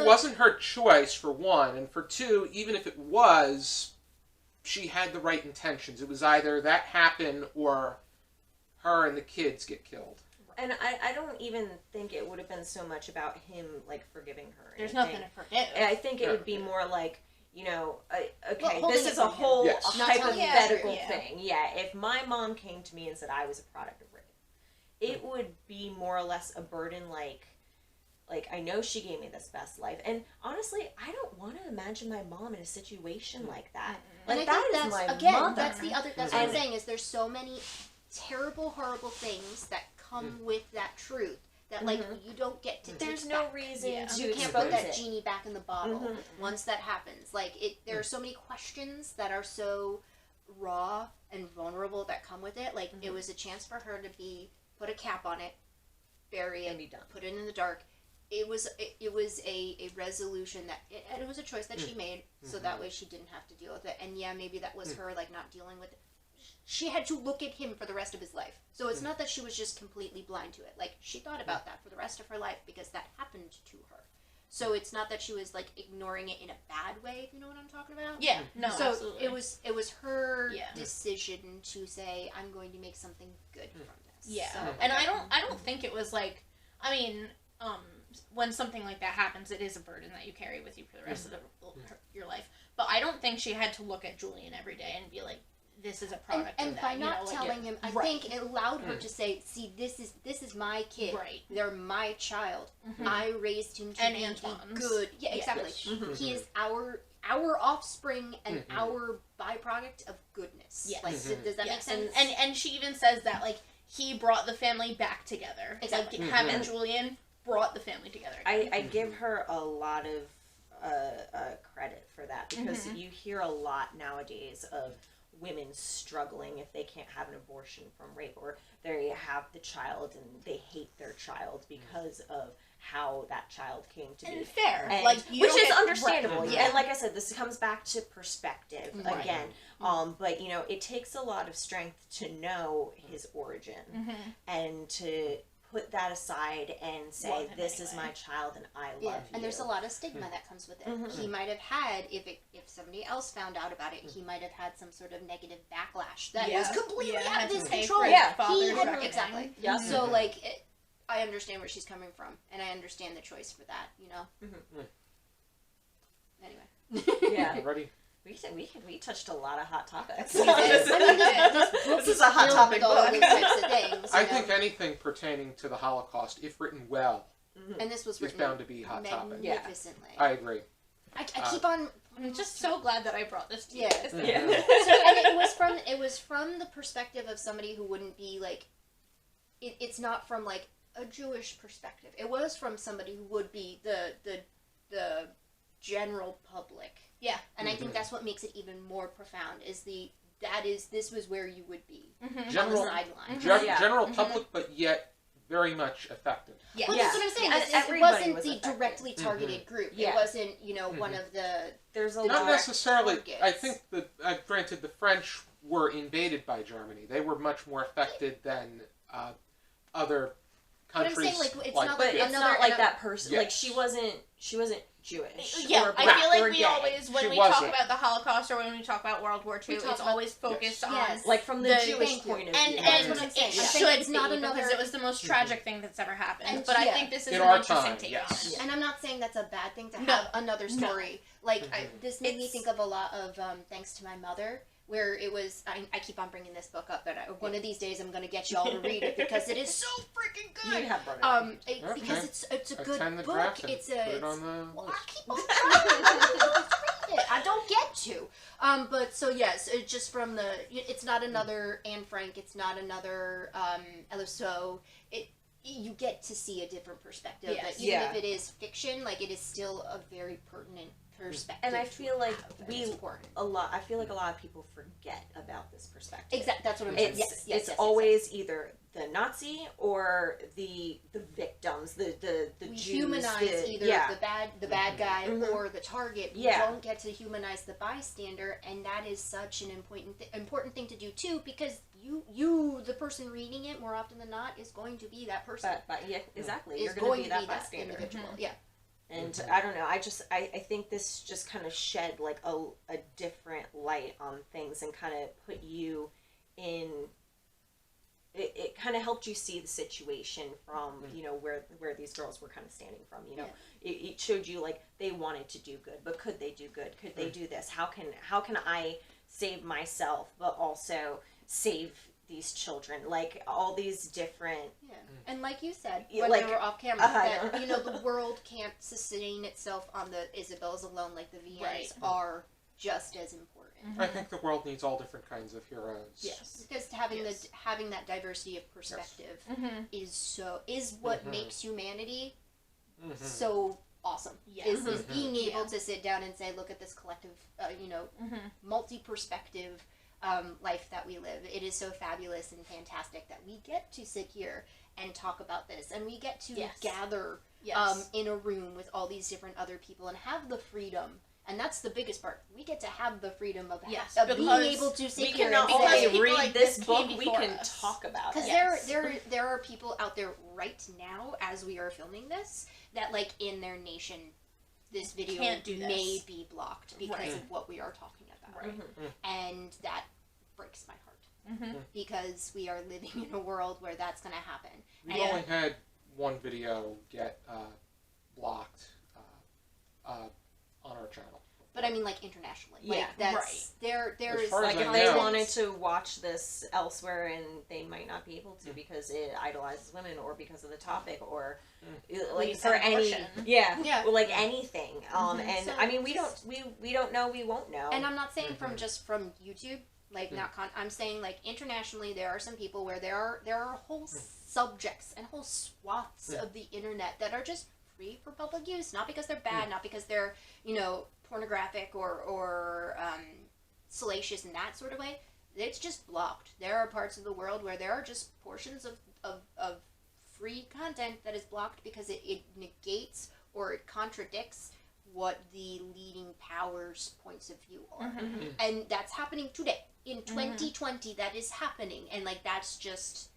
wasn't her choice, for one, and for two, even if it was, she had the right intentions. It was either that happen or her and the kids get killed. And I don't even think it would have been so much about him, like, forgiving her. There's nothing to forgive. I think it would be more like, you know, okay, Well, this is a whole Not telling you hypothetical yeah. thing. Yeah, if my mom came to me and said I was a product of rape, it would be more or less a burden, like, I know she gave me this best life, and honestly, I don't want to imagine my mom in a situation like that. And Like, I that think is my again, mother. that's the other. That's what I'm saying, is there's so many terrible, horrible things that come with that truth that, like, you don't get to. There's take no back. reason Yeah. to You can't expose put that it. genie back in the bottle once that happens. Like, there are so many questions that are so raw and vulnerable that come with it. Like, it was a chance for her to put a cap on it, bury it, And be done. put it in the dark. It was a resolution that, and it was a choice that she made, so that way she didn't have to deal with it. And yeah, maybe that was her, like, not dealing with it. She had to look at him for the rest of his life. So it's not that she was just completely blind to it. Like, she thought about that for the rest of her life because that happened to her. So it's not that she was, like, ignoring it in a bad way, if you know what I'm talking about. Yeah, no, So absolutely. it was her Yeah. decision to say, I'm going to make something good from this. Yeah, So, and I don't think it was like, I mean, when something like that happens, it is a burden that you carry with you for the rest of your life. But I don't think she had to look at Julian every day and be like, this is a product and of that. by you not know, like, telling him, I think it allowed her to say, "See, this is my kid. Right. They're my child. I raised him to And be Antoine's. good. Yeah, Yeah. exactly. Yes. He is our offspring and our byproduct of goodness. Yes. Like, does that make Yes, sense? and she even says that, like, he brought the family back together. Exactly. Like, having Julian brought the family together. I give her a lot of credit for that, because you hear a lot nowadays of women struggling if they can't have an abortion from rape, or they have the child and they hate their child because of how that child came to be. And fair. And, Like, which is understandable. Right. Yeah. And like I said, this comes back to perspective Right. again. But you know, it takes a lot of strength to know his origin and to put that aside and say, Love him this is anyway. my child and I love Yeah, you. and there's a lot of stigma that comes with it. He might have had, if somebody else found out about it, he might have had some sort of negative backlash that was completely out of his control. Yeah. He had reckoning. exactly. Yeah. So like, I understand where she's coming from, and I understand the choice for that. You know. Anyway. Yeah. Ready? We touched a lot of hot topics. I mean, this book This is a hot filled topic with all book. those types of things. I you know? think anything pertaining to the Holocaust, if written well, and this was is written bound to be a hot topic. magnificently. I agree. I keep on. I'm just so glad that I brought this to you. Yeah. guys. Yeah. So, and it was from the perspective of somebody who wouldn't be like, it's not from like a Jewish perspective. It was from somebody who would be the general public. Yeah. And I think that's what makes it even more profound. This was where you would be on the General, sideline. general public, but yet very much affected. Yeah. Well, that's what I'm saying. And It everybody wasn't was the affected. directly targeted group. Yeah. It wasn't, one of the. There's a Not lot. necessarily. targets. I think granted, the French were invaded by Germany. They were much more affected than other But I'm countries. saying, like, it's not But like it's another. not like that person. Yeah. Like she wasn't Jewish. Yeah, or I black feel like or we gay. always, when She we talk wasn't. about the Holocaust or when we talk about World War II, We talk it's about- always focused on Yes. like from the the- Jewish Thank you. point of and view. That's and what I'm saying. it I'm should saying it's be not because another- it was the most tragic thing that's ever happened. And- But I yeah. think this is In an our interesting time, take yes. on it. And I'm not saying that's a bad thing to No. have another story. Like, this made me It's- think of a lot of Thanks to My Mother, where it was. I keep on bringing this book up, but one of these days I'm going to get y'all to read it because it is so freaking good. You have brought it up. Okay. Because it's a good Attend the book. draft and It's put it a. on the Well, list. I keep on trying to read it. I don't get to. But so yes, it just from the. It's not another Anne Frank. It's not another Eliseo. You get to see a different perspective. Yes. That even if it is fiction, like it is still a very pertinent perspective. And I to feel like have, and we it's important. I feel like a lot of people forget about this perspective. Exactly. That's what I'm saying. It's Yes. Yes. it's yes, always either the Nazi or the victims, the we Jews. humanize either the bad guy or the target. We Yeah. don't get to humanize the bystander, and that is such an important thing to do too, because you the person reading it more often than not is going to be that person. But yeah, exactly. Is You're going going to to be be that that bystander. individual. Yeah. And I don't know. I think this just kind of shed like a different light on things and kind of put you in. It kind of helped you see the situation from where these girls were kind of standing from. It showed you like they wanted to do good, but could they do good? Could they do this? How can I save myself, but also save these children? Like all these different. Yeah. And like you said, Yeah, when like, we were off camera, that the world can't sustain itself on the Isabels alone. Like the VNs Right. are just as important. I think the world needs all different kinds of heroes. Yes. Because having that diversity of perspective is what makes humanity so awesome. Yes. Is being able to sit down and say, look at this collective, multi-perspective life that we live. It is so fabulous and fantastic that we get to sit here and talk about this, and we get to gather in a room with all these different other people and have the freedom. And that's the biggest part. We get to have the freedom of being able to sit We here can not and say, only read like this this book, came we before can us. talk about it. because there are people out there right now as we are filming this that like in their nation this video Can't do this. may be blocked because Right. of what we are talking about. Right. And that breaks my heart because we are living in a world where that's going to happen. We only had one video get blocked on our channel. But I mean, like internationally, Yeah, like that's there As is far as Like I if they know. wanted to watch this elsewhere and they might not be able to because it idolizes women or because of the topic or like Leads for to any abortion. Yeah. or like anything. And So- I mean we don't know, we won't know. And I'm not saying from just from YouTube. Like, I'm saying, like, internationally, there are some people where there are whole subjects and whole swaths of the internet that are just free for public use. Not because they're bad, not because they're, pornographic or salacious in that sort of way. It's just blocked. There are parts of the world where there are just portions of free content that is blocked because it negates or it contradicts what the leading powers' points of view are. And that's happening today. In 2020, that is happening. And, like, that's just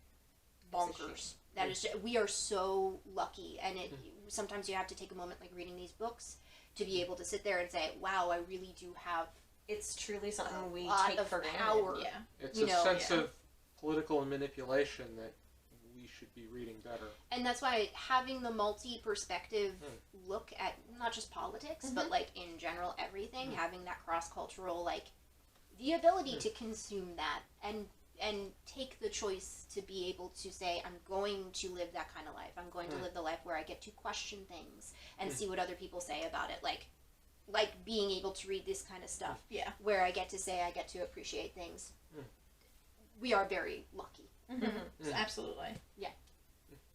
bonkers. That is just, we are so lucky. And sometimes you have to take a moment, like, reading these books to be able to sit there and say, wow, I really do have it's truly something we take of for granted. power. Yeah. It's a sense of political manipulation that we should be reading better. And that's why having the multi-perspective look at not just politics, but, like, in general everything, having that cross-cultural, like, the ability to consume that and take the choice to be able to say, I'm going to live that kind of life. I'm going to live the life where I get to question things and see what other people say about it. Like being able to read this kind of stuff. Yeah. Where I get to say, I get to appreciate things. We are very lucky. Absolutely. Yeah.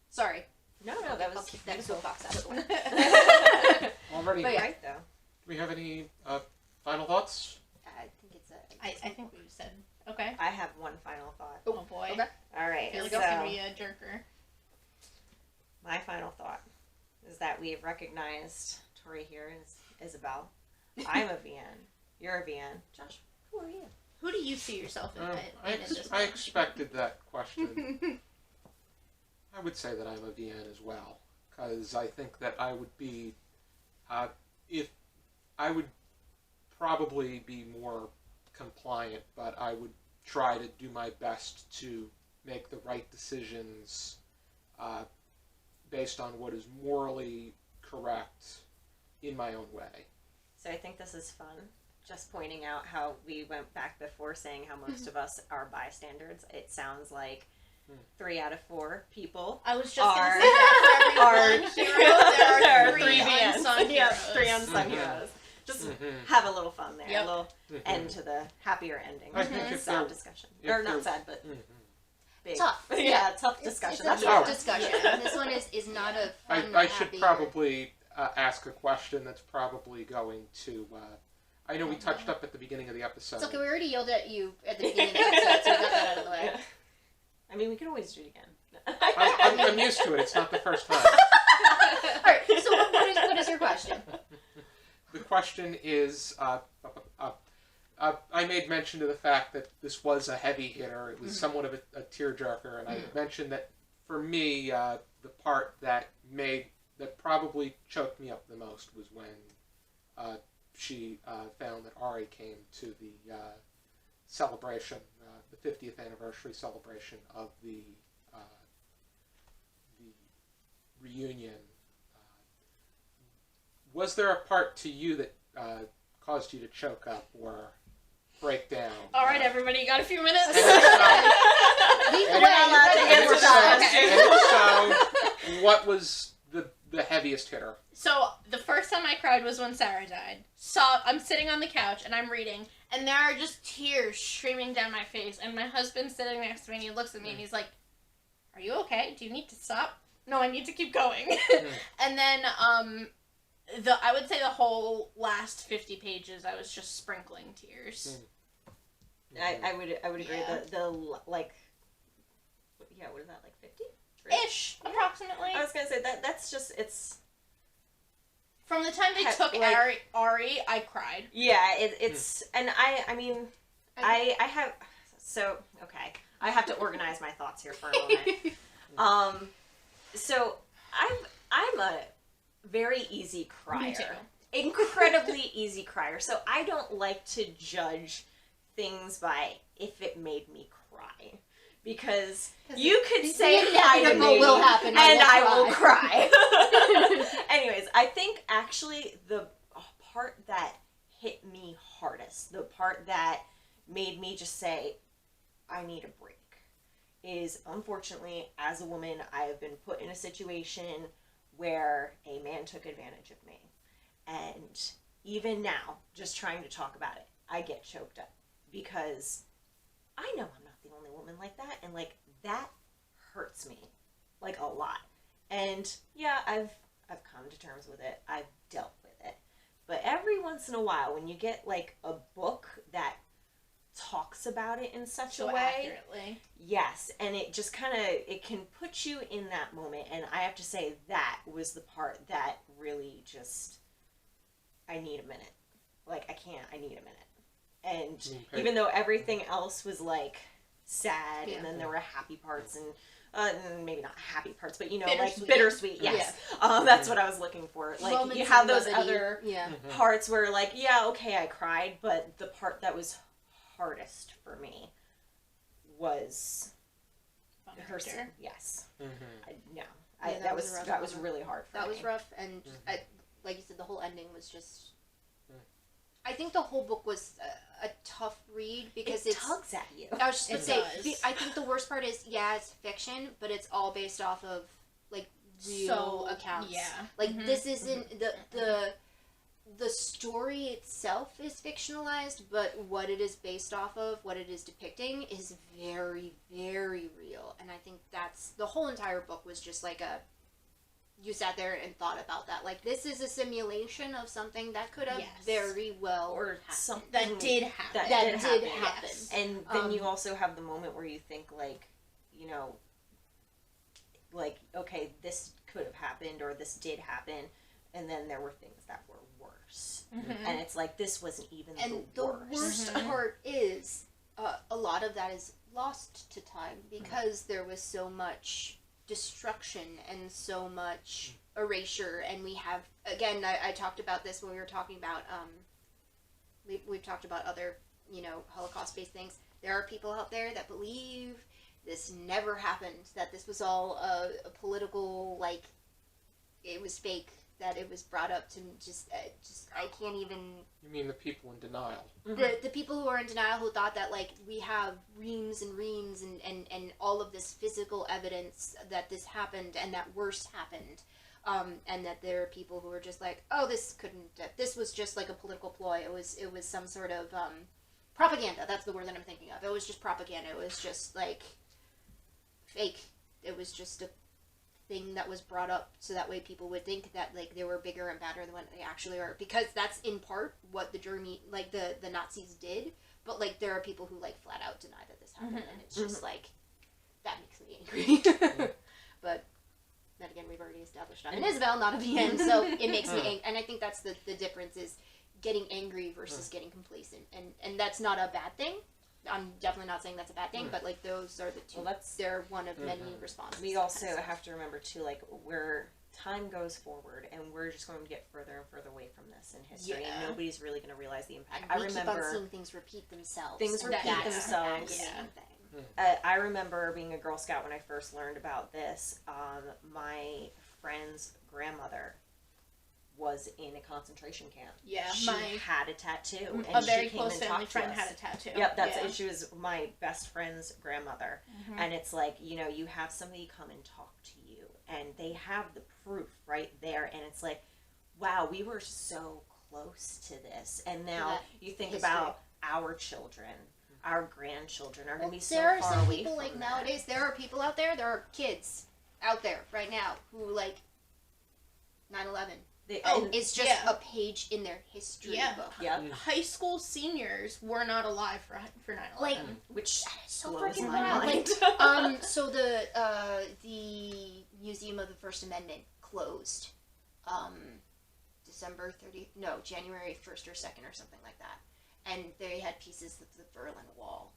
Sorry. No, that was that was soapbox out of the way. Already. But yeah. right, though. Do we have any final thoughts? I think it's I think we said okay. I have one final thought. Oh boy. Okay. All right, I feel like so it's gonna be a jerker. my final thought is that we have recognized Tori here as Isabel. I'm a VN. You're a VN. Josh, who are you? Who do you see yourself in? I expected that question. I would say that I'm a VN as well, because I think that I would be, if I would probably be more compliant, but I would try to do my best to make the right decisions based on what is morally correct in my own way. So I think this is fun. Just pointing out how we went back before saying how most of us are bystanders. It sounds like 3 out of 4 people. I was just going to say that for every one hero, there are 3 unsung heroes. Yeah, 3 unsung heroes. Just have a little fun there. Yep. A little end to the happier ending. I think if sad they're- discussion. if Or not they're- sad, but big. Tough. Yeah, tough discussion. It's a That's tough all. discussion. This one is not a fun, I should happy- probably ask a question that's probably going to. I know we touched up at the beginning of the episode. It's okay, we already yelled at you at the beginning of the episode, so we got that out of the way. I mean, we can always do it again. I'm used to it. It's not the first time. Alright, so what is your question? The question is, I made mention to the fact that this was a heavy hitter. It was somewhat of a tearjerker, and I mentioned that for me, the part that probably choked me up the most was when she found that Ari came to the celebration, the 50th anniversary celebration of the reunion. Was there a part to you that caused you to choke up or break down? All right, everybody, you got a few minutes. And if Lead the And- way, not allowed to you're ready answer to that. go. so, what was the heaviest hitter? So the first time I cried was when Sarah died. So I'm sitting on the couch and I'm reading, and there are just tears streaming down my face. And my husband's sitting next to me, and he looks at me and he's like, "Are you okay? Do you need to stop?" No, I need to keep going. And then I would say the whole last 50 pages, I was just sprinkling tears. I would agree. Yeah. The like, yeah, what is that, like 50? Ish, approximately. I was gonna say that's just it's. From the time they took like- Ari, I cried. Yeah, it's and I mean I have so okay. I have to organize my thoughts here for a moment. So I'm a very easy crier. Me too. Incredibly easy crier. So I don't like to judge things by if it made me cry. Because you could say the hi to inevitable me will happen, and I I will will cry. Anyways, I think actually the part that hit me hardest, the part that made me just say, I need a break, is unfortunately, as a woman, I have been put in a situation where a man took advantage of me. And even now, just trying to talk about it, I get choked up because I know I'm not the only woman like that, and like that hurts me like a lot. And yeah, I've come to terms with it. I've dealt with it. But every once in a while, when you get like a book that talks about it in such a way, accurately. yes, and it just kind of, it can put you in that moment. And I have to say that was the part that really just, I need a minute. Like, I need a minute. And even though everything else was like sad, and then there were happy parts, and maybe not happy parts, but you know, like bittersweet. Yes, that's what I was looking for. Like moments you have those other parts where, like, yeah, okay, I cried, but the part that was hardest for me was her. Yes, that was really hard for me. That was rough, and like you said, the whole ending was just. I think the whole book was a tough read because it tugs at you. I was just going to say, I think the worst part is, yeah, it's fiction, but it's all based off of, like, real accounts. Yeah. Like, this isn't, the story itself is fictionalized, but what it is based off of, what it is depicting, is very, very real. And I think that's, the whole entire book was just like you sat there and thought about that. Like, this is a simulation of something that could have very well or happened. Something that did happen. That did happen. Yes. And then you also have the moment where you think, like, you know, like, okay, this could have happened or this did happen, and then there were things that were worse. And it's like, this wasn't even the worst. And the worst part is, a lot of that is lost to time because there was so much destruction and so much erasure, and we have, again, I talked about this when we were talking about we've talked about other, you know, Holocaust-based things. There are people out there that believe this never happened, that this was all a political, like, it was fake, that it was brought up to just I can't even. You mean the people in denial? The people who are in denial, who thought that, like, we have reams and reams and all of this physical evidence that this happened and that worse happened, and that there are people who are just like, oh, this was just like a political ploy. It was some sort of propaganda. That's the word that I'm thinking of. It was just propaganda. It was just like fake. It was just a thing that was brought up so that way people would think that, like, they were bigger and badder than what they actually are, because that's in part what the German, like, the Nazis did. But, like, there are people who, like, flat out deny that this happened, and it's just like, that makes me angry. But then again, we've already established I'm an Isabel, not a VN, so it makes me angry. And I think that's the difference, is getting angry versus getting complacent, and that's not a bad thing. I'm definitely not saying that's a bad thing, but, like, those are the two. Well, they're one of many responses. We also have to remember, too, like, where time goes forward, and we're just going to get further and further away from this in history, and nobody's really going to realize the impact. And we keep on seeing things repeat themselves. Things repeat themselves. I remember being a Girl Scout when I first learned about this. My friend's grandmother was in a concentration camp. Yeah, she had a tattoo. And a very close family friend had a tattoo. Yep, she was my best friend's grandmother. And it's like, you know, you have somebody come and talk to you, and they have the proof right there, and it's like, wow, we were so close to this, and now you think about our children, our grandchildren are going to be so far away from There are some people, like, nowadays, there are people out there, there are kids out there right now who, like, 9/11. It's just a page in their history book. Yeah. High school seniors were not alive for 9/11. Like, which so blows freaking my mind. Like, so the Museum of the First Amendment closed January 1st or 2nd or something like that. And they had pieces of the Berlin Wall.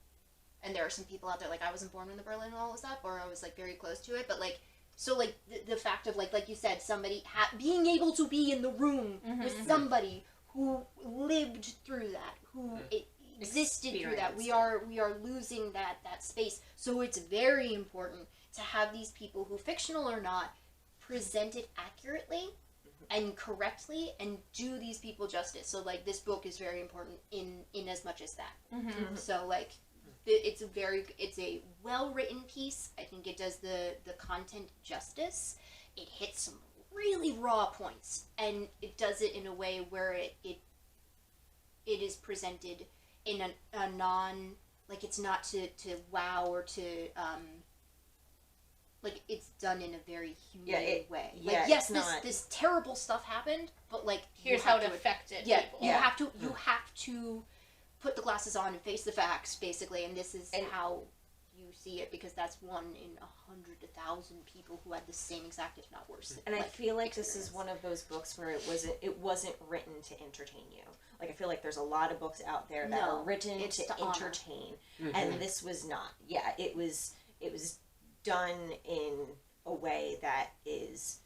And there are some people out there, like, I wasn't born when the Berlin Wall was up, or I was, like, very close to it, but, like, so, like, the fact of, like you said, somebody being able to be in the room with somebody who lived through that, who existed through that. We are losing that space. So it's very important to have these people, who, fictional or not, present it accurately and correctly and do these people justice. So, like, this book is very important in as much as that. So, like, it's a well-written piece. I think it does the content justice. It hits some really raw points, and it does it in a way where it is presented in a non like it's not to wow or to like it's done in a very humane way. Like yes, this terrible stuff happened, but like here's how it affected people. You have to put the glasses on and face the facts, basically, and this is how you see it, because that's 1 in 100, 1,000 people who had the same exact, if not worse. And I feel like this is one of those books where it wasn't written to entertain you. Like, I feel like there's a lot of books out there that are written to entertain, and this was not. Yeah, it was done in a way that is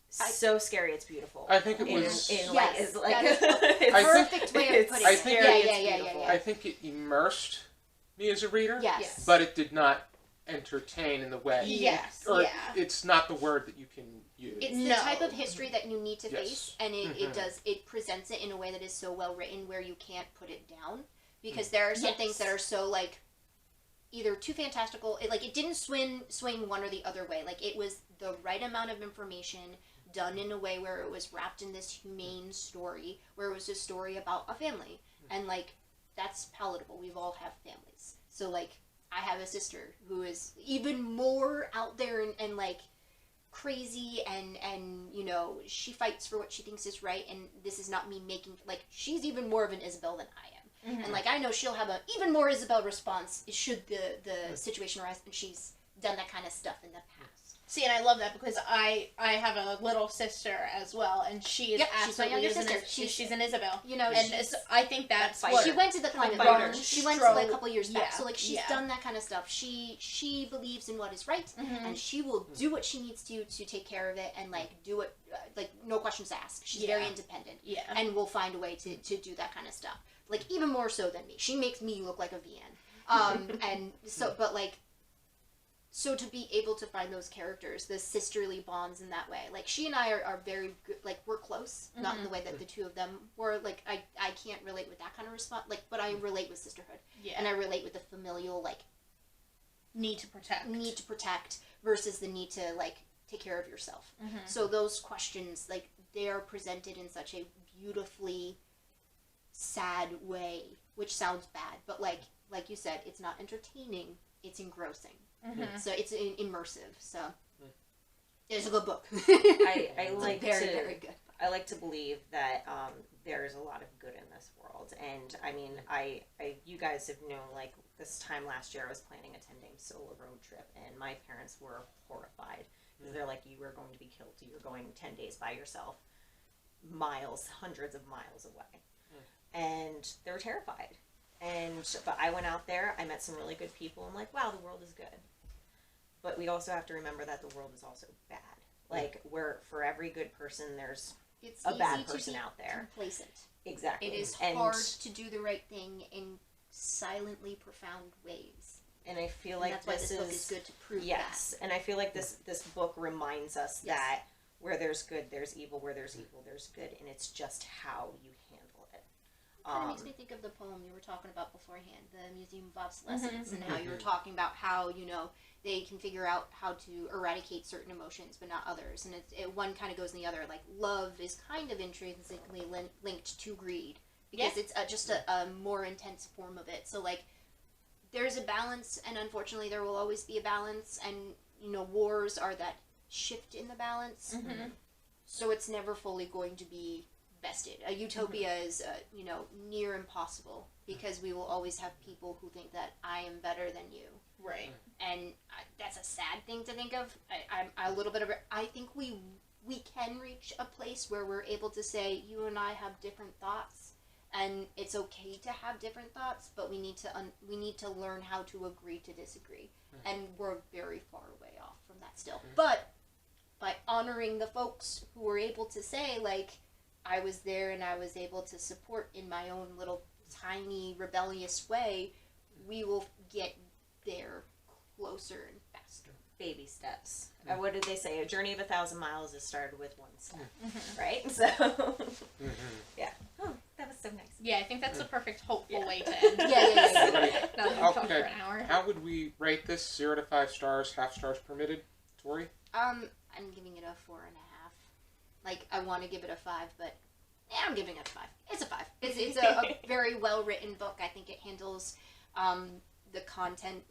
so scary it's beautiful. I think it was. It's a perfect way of putting it. I think it immersed me as a reader. Yes. But it did not entertain in the way. Yes. Or it's not the word that you can use. It's the type of history that you need to face, and it presents it in a way that is so well written where you can't put it down, because there are some things that are so like either too fantastical, it didn't swing one or the other way. Like, it was the right amount of information done in a way where it was wrapped in this humane story, where it was a story about a family, and like that's palatable. We've all have families, so like I have a sister who is even more out there and like crazy, and you know, she fights for what she thinks is right, and this is not me making, like, she's even more of an Isabel than I am. And like I know she'll have a even more Isabel response should the situation arise, and she's done that kind of stuff in the past. See, and I love that because I have a little sister as well, and she is absolutely she's my younger sister. She's an Isabel, you know, and I think that's what she went to the climate fighter. she went to like a couple years back, Yeah. so like she's done that kind of stuff. She believes in what is right, and she will do what she needs to take care of it, and like do it like no questions asked. She's very independent, and will find a way to do that kind of stuff. Like even more so than me. She makes me look like a VN, and so but like. So to be able to find those characters, the sisterly bonds in that way, like she and I are very good, like we're close, not in the way that the two of them were. Like I can't relate with that kind of response, like, but I relate with sisterhood, and I relate with the familial like need to protect versus the need to like take care of yourself. So those questions, like, they are presented in such a beautifully sad way, which sounds bad, but like you said, it's not entertaining, it's engrossing. So it's immersive. So it's a good book. I like very good. I like to believe that there's a lot of good in this world, and I mean, I you guys have known, like, this time last year I was planning a 10-day solo road trip, and my parents were horrified because they're like, you were going to be killed. You're going 10 days by yourself, miles, hundreds of miles away, and they were terrified. But I went out there, I met some really good people. I'm like, wow, the world is good. But we also have to remember that the world is also bad. Like, for every good person, there's a bad person out there. Complacent. Exactly. It is hard to do the right thing in silently profound ways. And I feel like that's why this book is good to prove that. Yes, and I feel like this book reminds us that where there's good, there's evil. Where there's evil, there's good. And it's just how you handle it. It kind of makes me think of the poem you were talking about beforehand, the Museum of Obsolescence, and how you were talking about how, you know, they can figure out how to eradicate certain emotions but not others, and one kind of goes in the other. Like, love is kind of intrinsically linked to greed, because it's just a more intense form of it. So, like, there's a balance, and unfortunately there will always be a balance, and, you know, wars are that shift in the balance, so it's never fully going to be vested. A utopia is, you know, near impossible, because we will always have people who think that I am better than you. Right. And that's a sad thing to think of. I'm a little bit of I think we can reach a place where we're able to say, you and I have different thoughts, and it's okay to have different thoughts, but we need to learn how to agree to disagree. And we're very far away off from that still. But by honoring the folks who were able to say, like, I was there and I was able to support in my own little tiny rebellious way, we will get there closer and faster. Baby steps. What did they say? A journey of 1,000 miles is started with one step. Right? So, yeah. Oh, that was so nice. Yeah, I think that's the perfect hopeful way to end. Yeah. Now that we've talked for an hour. How would we rate this? 0 to 5 stars, half stars permitted? Tori? I'm giving it a 4.5. Like, I want to give it a 5, but I'm giving it a 5. It's a 5. It's a very well written book. I think it handles The content,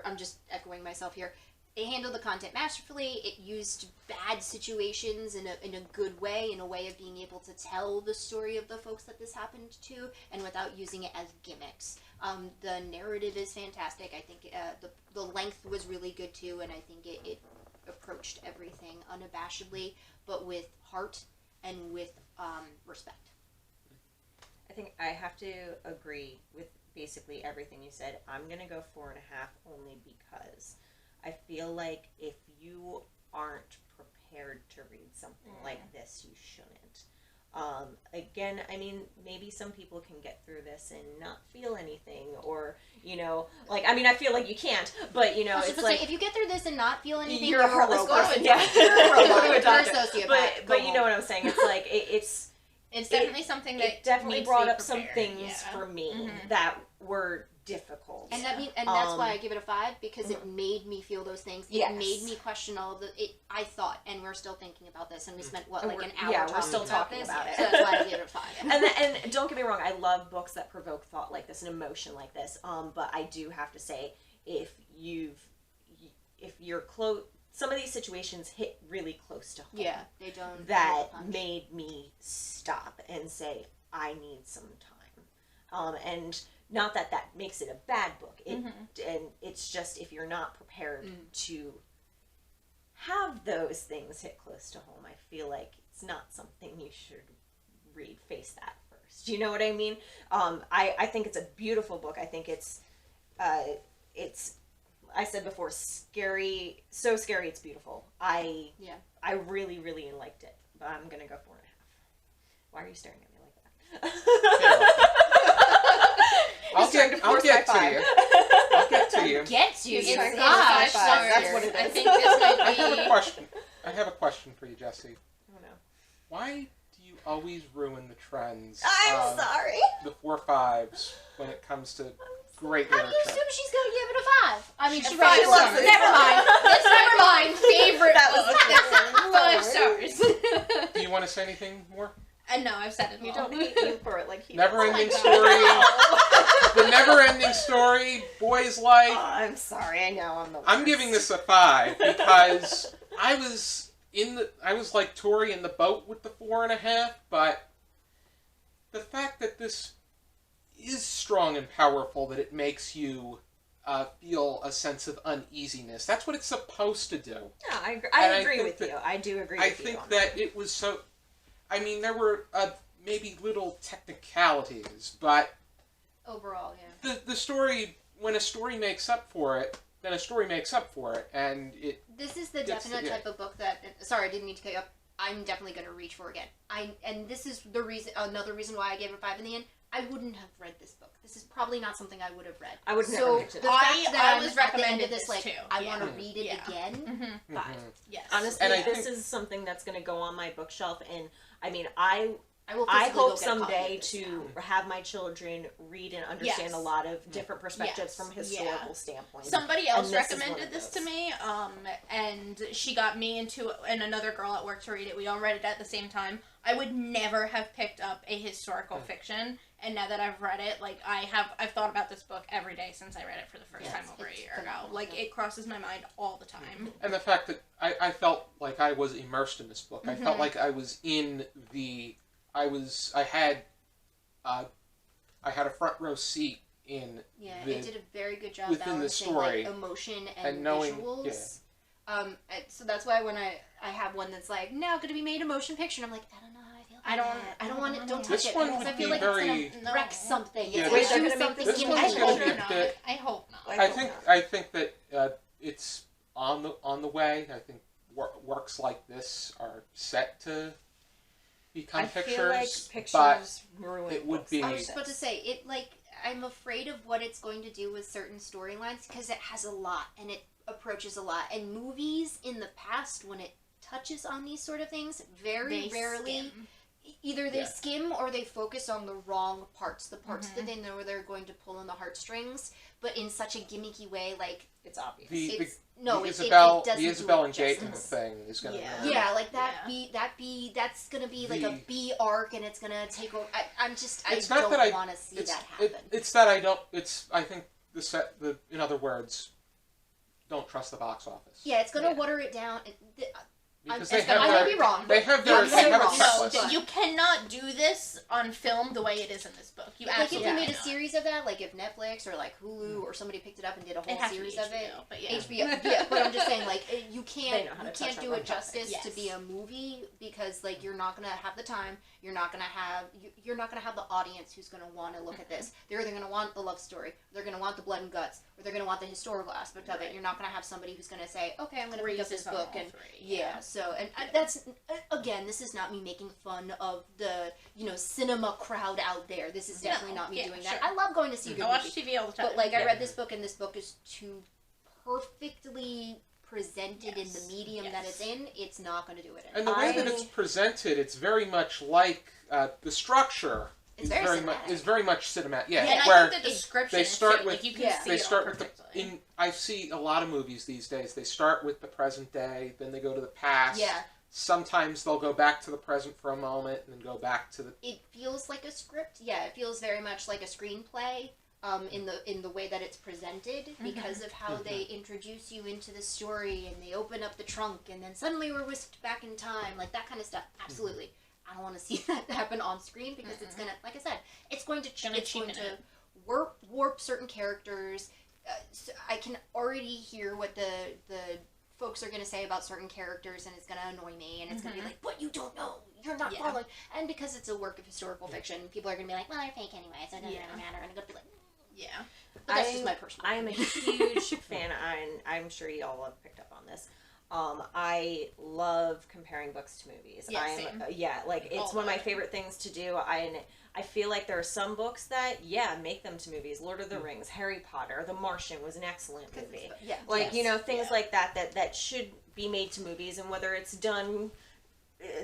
I'm just echoing myself here. It handled the content masterfully. It used bad situations in a good way, in a way of being able to tell the story of the folks that this happened to, and without using it as gimmicks. The narrative is fantastic. I think the length was really good too, and I think it approached everything unabashedly, but with heart and with respect. I think I have to agree with basically everything you said. I'm gonna go 4.5 only because I feel like if you aren't prepared to read something like this, you shouldn't. Again, I mean, maybe some people can get through this and not feel anything, or, you know, like, I mean, I feel like you can't, but, you know, it's like... Say, if you get through this and not feel anything, you're a heartless person. Yeah. You're a sociopath. But you know what I'm saying? It's like, it's definitely something that it definitely needs brought to be up some prepared. things for me that were difficult. And that's why I give it a 5, because it made me feel those things. It Yes. made me question all of the. I thought, and we're still thinking about this, and we spent an hour we're still talking about it. So that's why I give it a 5. And don't get me wrong, I love books that provoke thought like this and emotion like this. But I do have to say, if you're close, some of these situations hit really close to home. Yeah, they don't. That made me stop and say, I need some time. And not that makes it a bad book. And it's just, if you're not prepared to have those things hit close to home, I feel like it's not something you should read. Face that first. You know what I mean? I think it's a beautiful book. I think it's I said before, scary, so scary it's beautiful. I really, really liked it. But I'm gonna go 4.5. Why are you staring at me like that? I'll get to you. I'll get to you. Get you. He's trying to Gosh, that's what it is. I think this might be... I have a question for you, Jesi. Oh no. Why do you always ruin the trends I'm of sorry. the 4.5s when it comes to great How do you literature? assume she's gonna give it a 5? I mean, she Five read stars. it. Never mind. Never mind. Favorite That was book. 5 stars. Do you want to say anything more? No, I've said it all. You don't hate me for it like he Never-ending does. story. The never-ending story. Boys' life. Oh, I'm sorry. I know I'm the worst. I'm giving this a 5 because I was like Tori in the boat with the 4.5, but the fact that this is strong and powerful, that it makes you feel a sense of uneasiness. That's what it's supposed to do. Yeah, I agree with you. I do agree with you. I think that it was so... I mean, there were maybe little technicalities, but... Overall, yeah. The story, when a story makes up for it, then a story makes up for it, and it... This is the definite type of book that... Sorry, I didn't mean to cut you up. I'm definitely going to reach for again. And this is the reason. Another reason why I gave it a 5 in the end. I wouldn't have read this book. This is probably not something I would have read. I would never picked it the up. fact that I was at the end recommended of this, like, too. I want to read it again. 5. Yes. Honestly, And I this think- is something that's going to go on my bookshelf, and I mean, I will I physically go hope get a copy someday of this to now. have my children read and understand Yes. a lot of different perspectives Yes. from a historical standpoint. Somebody else And this is one recommended of this those. to me, and she got me and another girl at work to read it. We all read it at the same time. I would never have picked up a historical fiction, and now that I've read it, like, I've thought about this book every day since I read it for the first time over a year ago. Like, it crosses my mind all the time. And the fact that I felt like I was immersed in this book. I felt like I was in the... I had a front row seat in it did a very good job within the balancing story like, emotion and knowing, visuals. So that's why when I have one that's like now going to be made a motion picture, and I'm like, I don't know how I feel. I don't want it. Don't touch This it. one because I would feel be like very- it's gonna wreck something. Yeah, It's this- gonna do They're gonna make something. this This one one's gimmicky. gonna not. get I hope not. I think that it's on the way. I think works like this are set to become I pictures, feel like but pictures ruin it would books be- I like was just about to this. say it. Like I'm afraid of what it's going to do with certain storylines because it has a lot and it approaches a lot. And movies in the past, when it touches on these sort of things, very They rarely. skim. Either they Yeah. skim or they focus on the wrong parts, the parts that they know they're going to pull on the heartstrings, but in such a gimmicky way, like It's obvious. The no, the it Isabel doesn't do Isabel it and Gaten justice. thing is gonna Yeah. ruin it. Yeah, like that's gonna be like a The- B arc, and it's gonna take over. I It's not that don't want to see it's, that happen. it's that I don't. It's I think in other words, don't trust the box office. Yeah, it's gonna Yeah. water it down. Because I might be wrong. They have Yeah, their you're they have a wrong. checklist. No, you cannot do this on film the way it is in this book. You Like if absolutely you made a cannot. series of that, like if Netflix or like Hulu or somebody picked it up and did a It whole has to series be of it. HBO, but yeah. HBO, yeah, but I'm just saying, like, you They can't know how to touch do on it wrong justice topics. to be Yes. a movie because, like, you're not gonna have the time. You're not gonna have the audience who's gonna want to look at this. They're either gonna want the love story, they're gonna want the blood and guts, or they're gonna want the historical aspect of it. Right. You're not gonna have somebody who's gonna say, okay, I'm gonna pick up this Raises on book all and three, yeah. So and that's again, this is not me making fun of the cinema crowd out there. This is definitely not me doing that. sure. I love going to see a good I watch movie. TV all the time. But like I Yeah. read this book, and this book is too perfectly presented in the Yes. medium that it's in. It's not going to do it. And the way that I- it's presented, it's very much like the structure It's very much cinematic. is very much cinematic. Yeah, and where I think the description they is start too, with- like you can yeah. see they it start all with the perfectly. I see a lot of movies these days. They start with the present day, then they go to the past. Yeah, Sometimes they'll go back to the present for a moment and then go back to the. it feels like a script. Yeah, it feels very much like a screenplay. In the way that it's presented, because of how they introduce you into the story, and they open up the trunk, and then suddenly we're whisked back in time, like that kind of stuff. Absolutely, I don't want to see that happen on screen because it's gonna, like I said, it's going to cheapen it. warp certain characters. So I can already hear what the folks are going to say about certain characters, and it's going to annoy me, and it's going to be like, but you don't know, you're not Yeah. following. And because it's a work of historical fiction, people are going to be like, well, they're fake anyway, so it doesn't Yeah. really matter. And I'm going to be like, Yeah. but that's just my personal I am a opinion. huge fan, and I'm sure y'all have picked up on this. I love comparing books to movies. Yeah, same. Like it's All one of my about it. favorite things to do. I feel like there are some books that make them to movies. Lord of the Rings, Harry Potter, The Martian was an excellent movie. Yeah. Like yes. things Yeah. like that should be made to movies, and whether it's done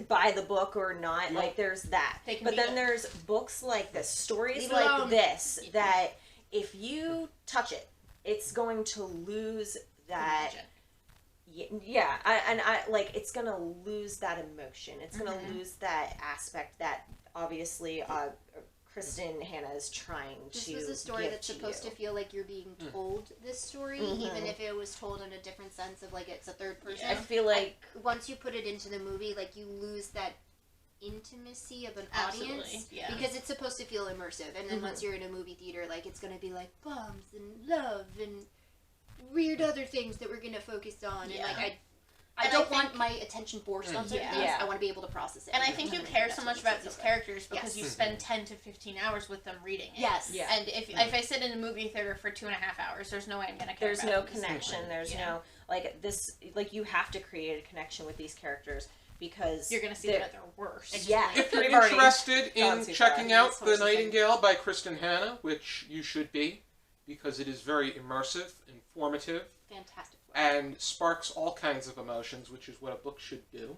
by the book or not, Yeah. like there's that. They can But be then done. there's books like this, stories Leave it like alone. this Yeah. that if you touch it, it's going to lose that. Yeah, I like it's gonna lose that emotion. It's gonna lose that aspect that obviously Kristin Hannah is trying This to. was a story give that's to supposed you. to feel like you're being told this story, even if it was told in a different sense of like it's a third person. I feel like Once you put it into the movie, like you lose that intimacy of an Absolutely, audience yeah. because it's supposed to feel immersive, and then once you're in a movie theater, like it's gonna be like bombs and love and weird other things that we're gonna focus on, Yeah. and like I And don't I want think- my attention forced on certain Yeah. things. Yeah. I want to be able to process it. And I think you care so much about these characters because Yes. you spend 10 to 15 hours with them reading it. Yes. Yeah. And if I sit in a movie theater for 2.5 hours, there's no way I'm gonna care. there's about no these connection. people. There's Yeah. no like this. Like you have to create a connection with these characters because You're gonna see they're- them at their worst. Yeah. If you're We've already interested gone in too checking far. out It's The horses and- Nightingale by Kristin Hannah, which you should be, because it is very immersive, informative, Fantastic. and sparks all kinds of emotions, which is what a book should do.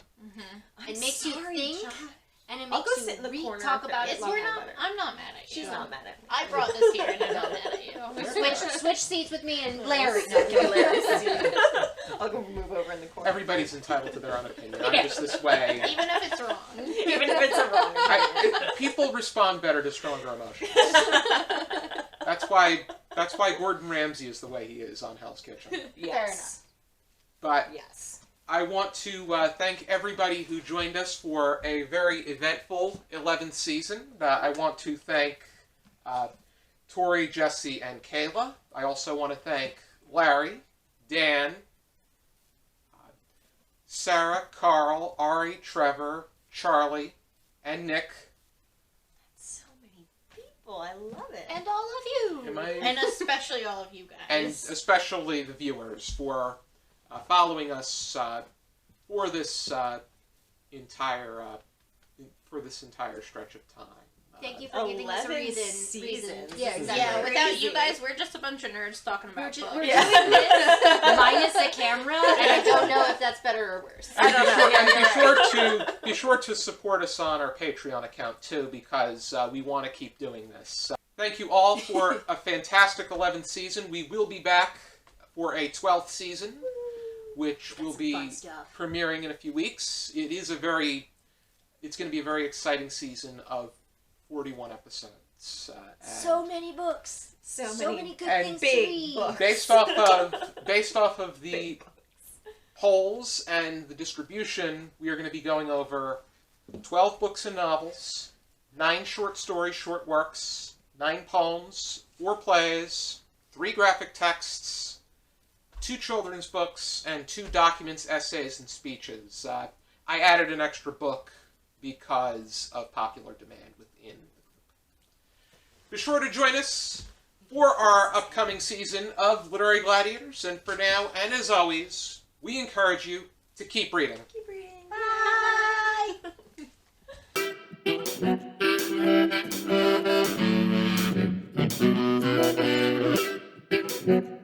I'm It makes you sorry, think, John. and it I'll makes go you sit in the corner talk if about it- it. long We're time not. better. I'm not mad at you. She's not mad at me. I brought this here and I'm not mad at you. Switch seats with me and Larry. No, I'm kidding. I'll go move over in the corner. Everybody's entitled to their own opinion. I'm just this way. Even if it's wrong. Even if it's a wrong opinion. People respond better to stronger emotions. That's why Gordon Ramsay is the way he is on Hell's Kitchen. Yes. But Yes. I want to thank everybody who joined us for a very eventful 11th season. I want to thank Tori, Jesi, and Kaila. I also want to thank Larry, Dan, Sarah, Carl, Ari, Trevor, Charlie, and Nick. So many people. I love it. And all of you. Am I- And especially all of you and guys. especially the viewers for following us for this entire stretch of time. Thank you for giving us a 11 reason. seasons. Yeah, exactly. Yeah, without Crazy. you guys, we're just a bunch of nerds talking about books. We're Yeah. doing this minus a camera, and I don't know if that's better or worse. I don't know. And be sure to support us on our Patreon account too, because we want to keep doing this. Thank you all for a fantastic 11th season. We will be back for a 12th season. which That's will some be fun stuff. premiering in a few weeks. It's going to be a very exciting season of 41 episodes. So many books. So many good and things big to read. books. based off of the polls and the distribution, we are going to be going over 12 books and novels, 9 short stories, short works, 9 poems, 4 plays, 3 graphic texts, 2 children's books, and 2 documents, essays, and speeches. I added an extra book because of popular demand within the group. Be sure to join us for our upcoming season of Literary Gladiators, and for now, and as always, we encourage you to keep reading. Keep reading. Bye.